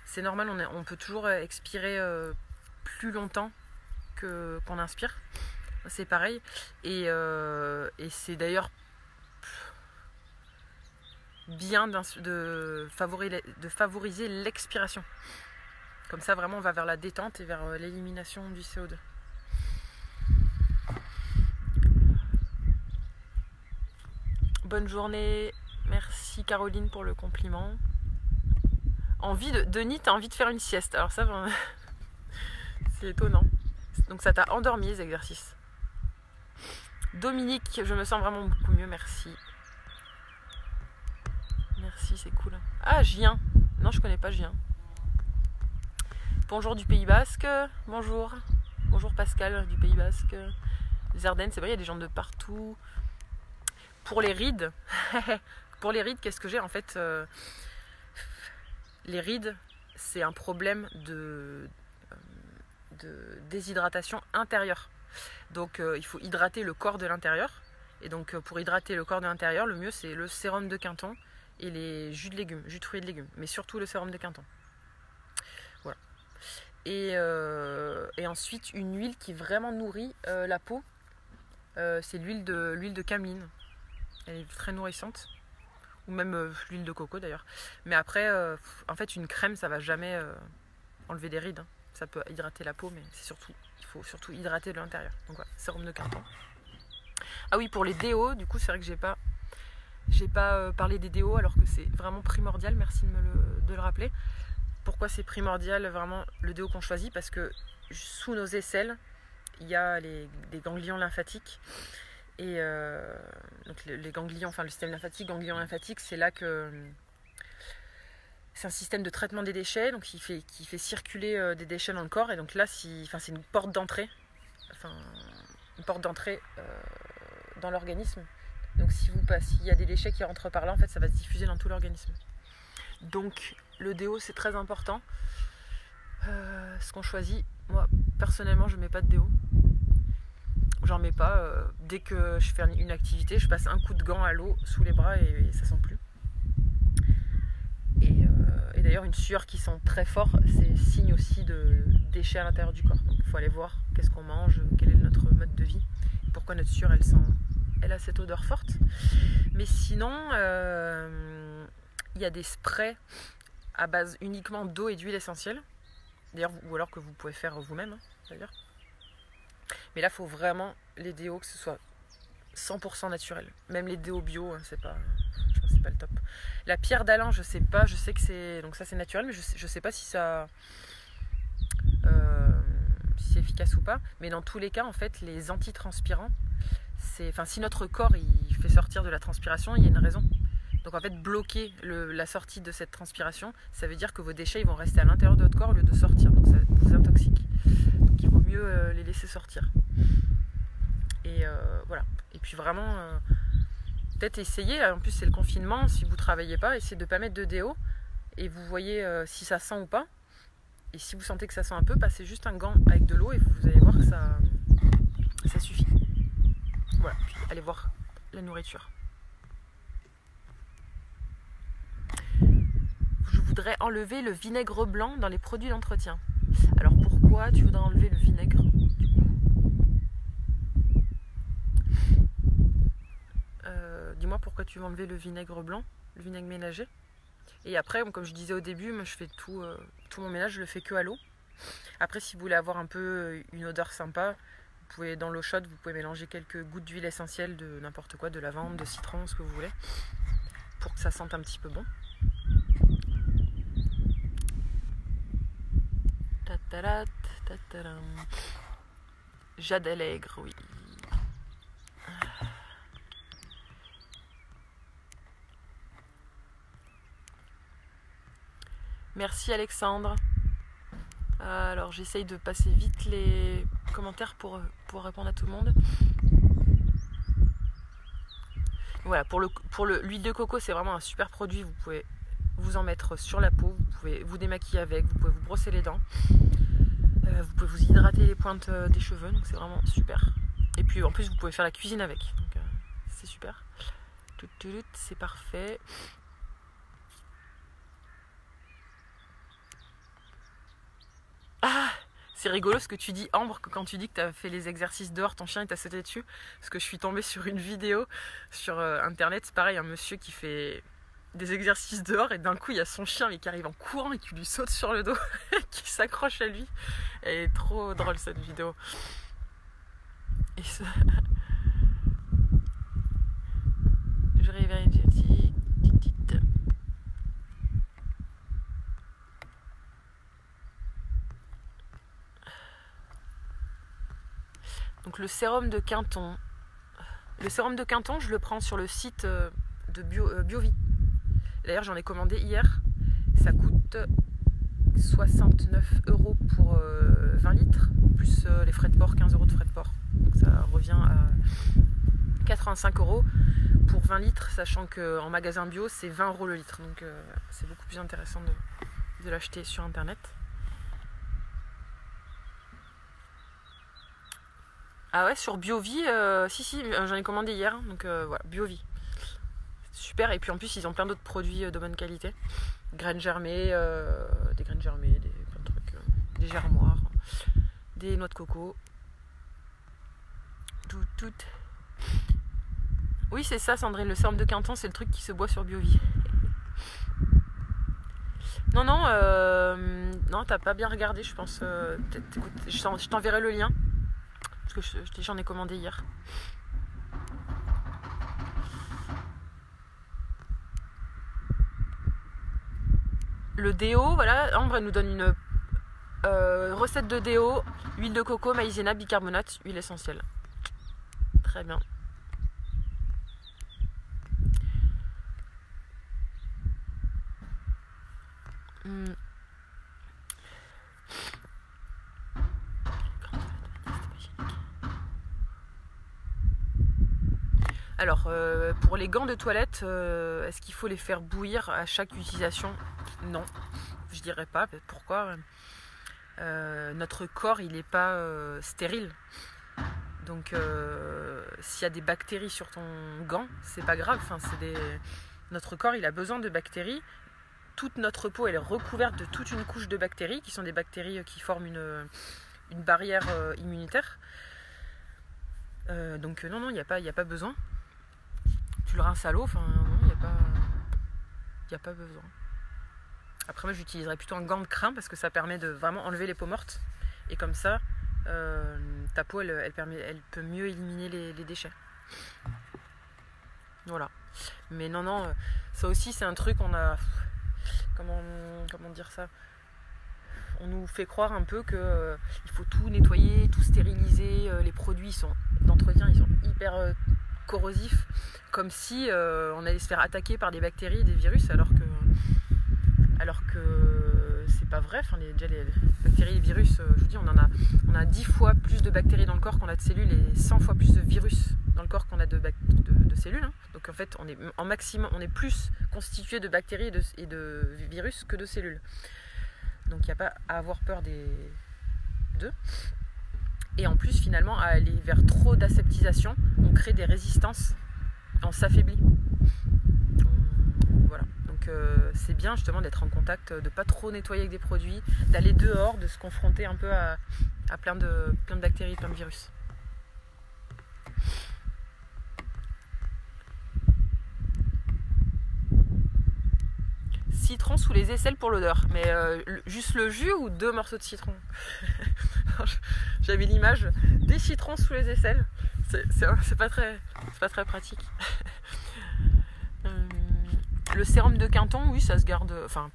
C'est normal, on peut toujours expirer plus longtemps qu'on inspire. C'est pareil. Et c'est d'ailleurs bien de favoriser l'expiration. Comme ça, vraiment, on va vers la détente et vers l'élimination du CO2. Bonne journée. Merci Caroline pour le compliment. Denis, t'as envie de faire une sieste. Alors ça, c'est étonnant. Donc ça t'a endormi les exercices. Dominique, je me sens vraiment beaucoup mieux, merci. Merci, c'est cool. Ah, Gien. Non, je connais pas Gien. Bonjour du Pays Basque. Bonjour. Bonjour Pascal du Pays Basque. Les Ardennes, c'est vrai, il y a des gens de partout. Pour les rides, qu'est-ce que j'ai en fait les rides, c'est un problème de déshydratation intérieure. Donc il faut hydrater le corps de l'intérieur. Et donc pour hydrater le corps de l'intérieur, le mieux c'est le sérum de Quinton et les jus de légumes, jus de fruits et de légumes, mais surtout le sérum de Quinton. Voilà. Et ensuite une huile qui vraiment nourrit la peau, c'est l'huile de cameline. Elle est très nourrissante, ou même l'huile de coco d'ailleurs. Mais après, en fait, une crème, ça va jamais enlever des rides. Hein. Ça peut hydrater la peau, mais il faut surtout hydrater de l'intérieur. Donc voilà, sérum de Quinton. Ah oui, pour les déos, du coup, c'est vrai que j'ai pas parlé des déos, alors que c'est vraiment primordial. Merci de le rappeler. Pourquoi c'est primordial vraiment le déo qu'on choisit? Parce que sous nos aisselles, il y a des ganglions lymphatiques. Et donc les ganglions, enfin le système lymphatique, ganglion lymphatique, c'est là que c'est un système de traitement des déchets, donc qui fait circuler des déchets dans le corps. Et donc là, c'est une porte d'entrée, dans l'organisme. Donc s'il y a des déchets qui rentrent par là, en fait, ça va se diffuser dans tout l'organisme. Donc le déo, c'est très important. Ce qu'on choisit, moi personnellement, je mets pas de déo. J'en mets pas. Dès que je fais une activité, je passe un coup de gant à l'eau sous les bras et ça sent plus. Et d'ailleurs, une sueur qui sent très fort, c'est signe aussi de déchets à l'intérieur du corps. Donc il faut aller voir qu'est-ce qu'on mange, quel est notre mode de vie, pourquoi notre sueur elle a cette odeur forte. Mais sinon, il y a des sprays à base uniquement d'eau et d'huile essentielle. D'ailleurs, ou alors que vous pouvez faire vous-même, hein, d'ailleurs. Mais là, il faut vraiment les déos que ce soit 100% naturel. Même les déos bio, je pense que c'est pas le top. La pierre d'Alain, je sais pas, je sais que c'est... Donc ça, c'est naturel, mais je sais pas si ça... si c'est efficace ou pas. Mais dans tous les cas, en fait, les antitranspirants, si notre corps il fait sortir de la transpiration, il y a une raison. Donc en fait, bloquer la sortie de cette transpiration, ça veut dire que vos déchets ils vont rester à l'intérieur de votre corps au lieu de sortir. Donc ça vous intoxique. Donc il vaut mieux les laisser sortir. Et voilà. Et puis vraiment, peut-être essayer. En plus, c'est le confinement. Si vous ne travaillez pas, essayez de ne pas mettre de déo. Et vous voyez si ça sent ou pas. Et si vous sentez que ça sent un peu, passez juste un gant avec de l'eau et vous allez voir que ça suffit. Voilà. Puis allez voir la nourriture. Je voudrais enlever le vinaigre blanc dans les produits d'entretien. Alors pourquoi tu voudrais enlever le vinaigre du coup? Dis-moi pourquoi tu veux enlever le vinaigre blanc, le vinaigre ménager. Et après, comme je disais au début, moi je fais tout mon ménage, je le fais que à l'eau. Après, si vous voulez avoir un peu une odeur sympa, vous pouvez dans l'eau chaude, vous pouvez mélanger quelques gouttes d'huile essentielle de n'importe quoi, de lavande, de citron, ce que vous voulez, pour que ça sente un petit peu bon. Jade Allègre, oui. Merci Alexandre. Alors j'essaye de passer vite les commentaires pour répondre à tout le monde. Voilà, pour l'huile de coco, c'est vraiment un super produit. Vous pouvez vous en mettre sur la peau, vous pouvez vous démaquiller avec, vous pouvez vous brosser les dents, vous pouvez vous hydrater les pointes des cheveux, donc c'est vraiment super. Et puis en plus vous pouvez faire la cuisine avec, donc c'est super. C'est parfait. Ah, c'est rigolo ce que tu dis, Ambre, que quand tu dis que tu as fait les exercices dehors, ton chien il t'a sauté dessus. Parce que je suis tombée sur une vidéo sur internet, c'est pareil, un monsieur qui fait des exercices dehors et d'un coup il y a son chien mais qui arrive en courant et qui lui saute sur le dos, qui s'accroche à lui. Elle est trop drôle cette vidéo. Et ça... Je réveille une petite. Donc le sérum de Quinton. Le sérum de Quinton, je le prends sur le site de Biovie. D'ailleurs, j'en ai commandé hier. Ça coûte 69 € pour 20 litres, plus les frais de port, 15 € de frais de port. Donc ça revient à 85 € pour 20 litres, sachant qu'en magasin bio, c'est 20 € le litre. Donc c'est beaucoup plus intéressant de l'acheter sur internet. Ah ouais, sur Biovie, si, j'en ai commandé hier, donc voilà, Biovie. Super, et puis en plus ils ont plein d'autres produits de bonne qualité. Graines germées, des graines germées, plein de trucs, des germoirs, des noix de coco. Tout. Oui, c'est ça, Sandrine, le sérum de Quinton, c'est le truc qui se boit sur Biovie. Non, t'as pas bien regardé, je pense. Je t'enverrai le lien, parce que j'en ai commandé hier. Le déo, voilà, Ambre elle nous donne une recette de déo, huile de coco, maïzena, bicarbonate, huile essentielle. Très bien. Alors, pour les gants de toilette, est-ce qu'il faut les faire bouillir à chaque utilisation? Non, je dirais pas. Pourquoi? Notre corps, il n'est pas stérile. Donc, s'il y a des bactéries sur ton gant, c'est pas grave. Enfin, notre corps, il a besoin de bactéries. Toute notre peau, elle est recouverte de toute une couche de bactéries, qui sont des bactéries qui forment une barrière immunitaire. Donc, non, il n'y a pas besoin. Tu le rinces à l'eau, enfin, non, il n'y a pas besoin. Après, moi, j'utiliserais plutôt un gant de crin parce que ça permet de vraiment enlever les peaux mortes. Et comme ça, ta peau, elle peut mieux éliminer les déchets. Voilà. Mais non, ça aussi, c'est un truc, on a... Comment dire ça? On nous fait croire un peu que il faut tout nettoyer, tout stériliser. Les produits d'entretien, ils sont hyper corrosifs. Comme si on allait se faire attaquer par des bactéries et des virus, alors que c'est pas vrai. Enfin, déjà les bactéries et les virus, je vous dis, on a 10 fois plus de bactéries dans le corps qu'on a de cellules et 100 fois plus de virus dans le corps qu'on a de cellules. Hein. Donc en fait, on est plus constitué de bactéries et de virus que de cellules. Donc il n'y a pas à avoir peur d'eux. Et en plus, finalement, à aller vers trop d'aseptisation, on crée des résistances, on s'affaiblit. Voilà. Donc c'est bien justement d'être en contact, de ne pas trop nettoyer avec des produits, d'aller dehors, de se confronter un peu à plein de bactéries, plein de virus. Citron sous les aisselles pour l'odeur, mais juste le jus ou 2 morceaux de citron? J'avais l'image des citrons sous les aisselles, c'est pas très pratique. Le sérum de Quinton, oui, ça se garde. Enfin,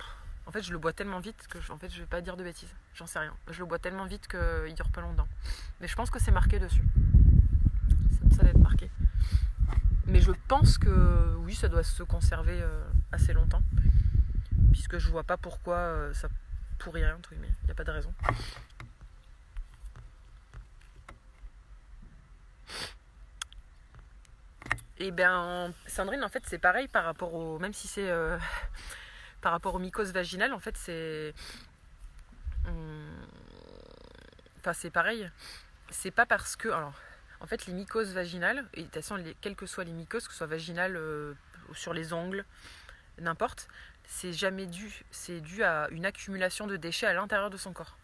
en fait, je le bois tellement vite que je vais pas dire de bêtises, j'en sais rien. Je le bois tellement vite qu'il dure pas longtemps. Mais je pense que c'est marqué dessus. Ça doit être marqué. Mais je pense que oui, ça doit se conserver assez longtemps. Puisque je vois pas pourquoi ça pourrirait, entre guillemets. Il n'y a pas de raison. Et bien, Sandrine, en fait, c'est pareil par rapport au... Même si c'est par rapport aux mycoses vaginales, en fait, c'est... Enfin, c'est pareil. C'est pas parce que... Alors, en fait, les mycoses vaginales, et de toute façon, quelles que soient les mycoses, que ce soit vaginales, sur les ongles, n'importe, c'est dû à une accumulation de déchets à l'intérieur de son corps.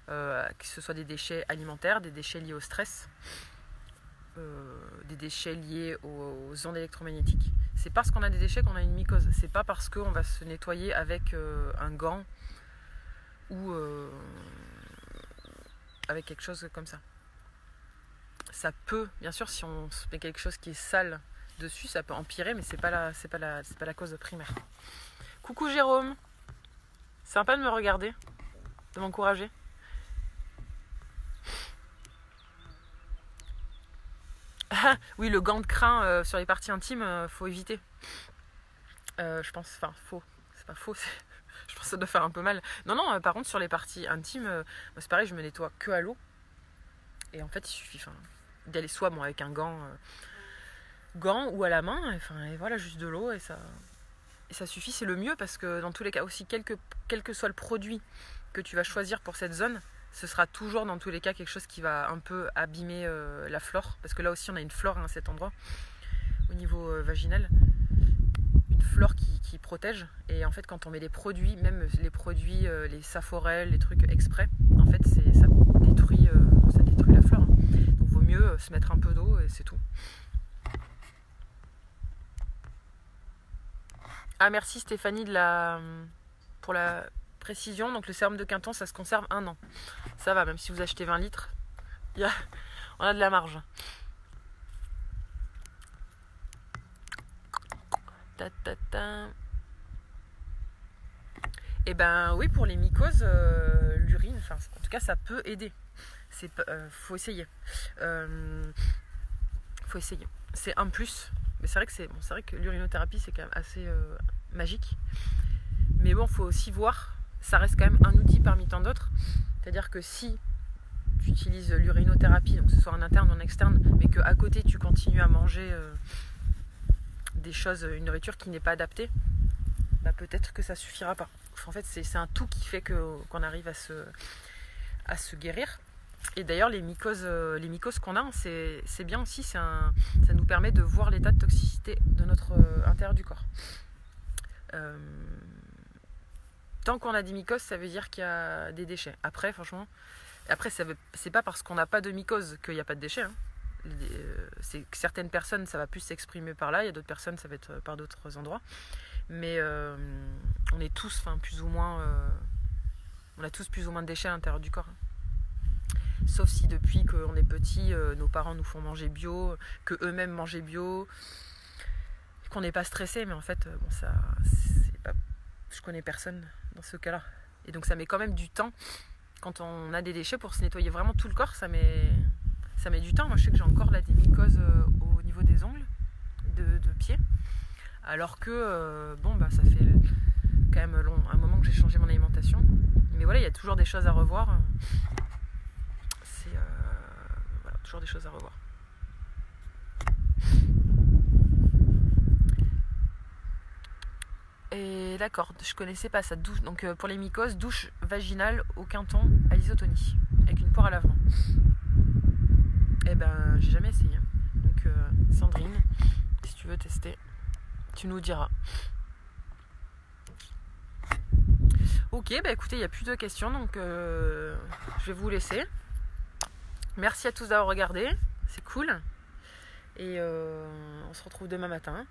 Que ce soit des déchets alimentaires, des déchets liés au stress, des déchets liés aux ondes électromagnétiques. C'est parce qu'on a des déchets qu'on a une mycose. C'est pas parce qu'on va se nettoyer avec un gant ou avec quelque chose comme ça. Ça peut, bien sûr, si on se met quelque chose qui est sale dessus, ça peut empirer, mais c'est pas la cause primaire. Coucou Jérôme, sympa de me regarder, de m'encourager. Ah, oui, le gant de crin sur les parties intimes, faut éviter. Je pense, enfin, faux. C'est pas faux, je pense que ça doit faire un peu mal. Non, par contre, sur les parties intimes, c'est pareil, je me nettoie que à l'eau. Et en fait, il suffit d'y aller soit avec un gant ou à la main, et voilà, juste de l'eau, et ça Et ça suffit, c'est le mieux parce que dans tous les cas aussi, quel que soit le produit que tu vas choisir pour cette zone, ce sera toujours dans tous les cas quelque chose qui va un peu abîmer la flore. Parce que là aussi on a une flore à cet endroit, au niveau vaginal. Une flore qui protège. Et en fait quand on met des produits, même les produits, les Saforel, les trucs exprès, en fait ça détruit la flore. Hein. Donc vaut mieux se mettre un peu d'eau et c'est tout. Ah merci Stéphanie pour la précision. Donc le sérum de Quinton ça se conserve 1 an. Ça va, même si vous achetez 20 litres, on a de la marge. Et ben oui, pour les mycoses, l'urine, enfin en tout cas ça peut aider. Faut essayer. C'est un plus. Mais c'est vrai que l'urinothérapie c'est quand même assez magique. Mais bon, faut aussi voir, ça reste quand même un outil parmi tant d'autres. C'est-à-dire que si tu utilises l'urinothérapie, donc que ce soit en interne ou en externe, mais qu'à côté tu continues à manger des choses, une nourriture qui n'est pas adaptée, bah peut-être que ça suffira pas. En fait, c'est un tout qui fait qu'on arrive à se guérir. Et d'ailleurs, les mycoses qu'on a, c'est bien aussi, ça nous permet de voir l'état de toxicité de notre intérieur du corps. Tant qu'on a des mycoses, ça veut dire qu'il y a des déchets. Après, franchement, c'est pas parce qu'on n'a pas de mycose qu'il n'y a pas de déchets. Hein. C'est que certaines personnes, ça va plus s'exprimer par là, il y a d'autres personnes, ça va être par d'autres endroits. Mais on est tous, plus ou moins, on a tous plus ou moins de déchets à l'intérieur du corps. Hein. Sauf si depuis qu'on est petit, nos parents nous font manger bio, que eux-mêmes mangent bio, qu'on n'est pas stressé. Mais en fait, je connais personne dans ce cas-là. Et donc ça met quand même du temps quand on a des déchets pour se nettoyer vraiment tout le corps. Ça met du temps. Moi je sais que j'ai encore là des mycoses au niveau des ongles de pied. Alors que ça fait quand même un moment que j'ai changé mon alimentation. Mais voilà, il y a toujours des choses à revoir. Toujours des choses à revoir. Et d'accord, je connaissais pas ça. Donc pour les mycoses, douche vaginale au Quinton à l'isotonie, avec une poire à lavement. Eh ben, j'ai jamais essayé. Donc Sandrine, si tu veux tester, tu nous diras. Ok, bah écoutez, il n'y a plus de questions, donc je vais vous laisser. Merci à tous d'avoir regardé, c'est cool. Et on se retrouve demain matin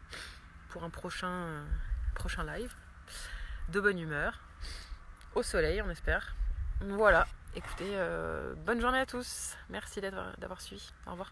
pour un prochain live. De bonne humeur, au soleil on espère. Voilà, écoutez, bonne journée à tous. Merci d'avoir suivi. Au revoir.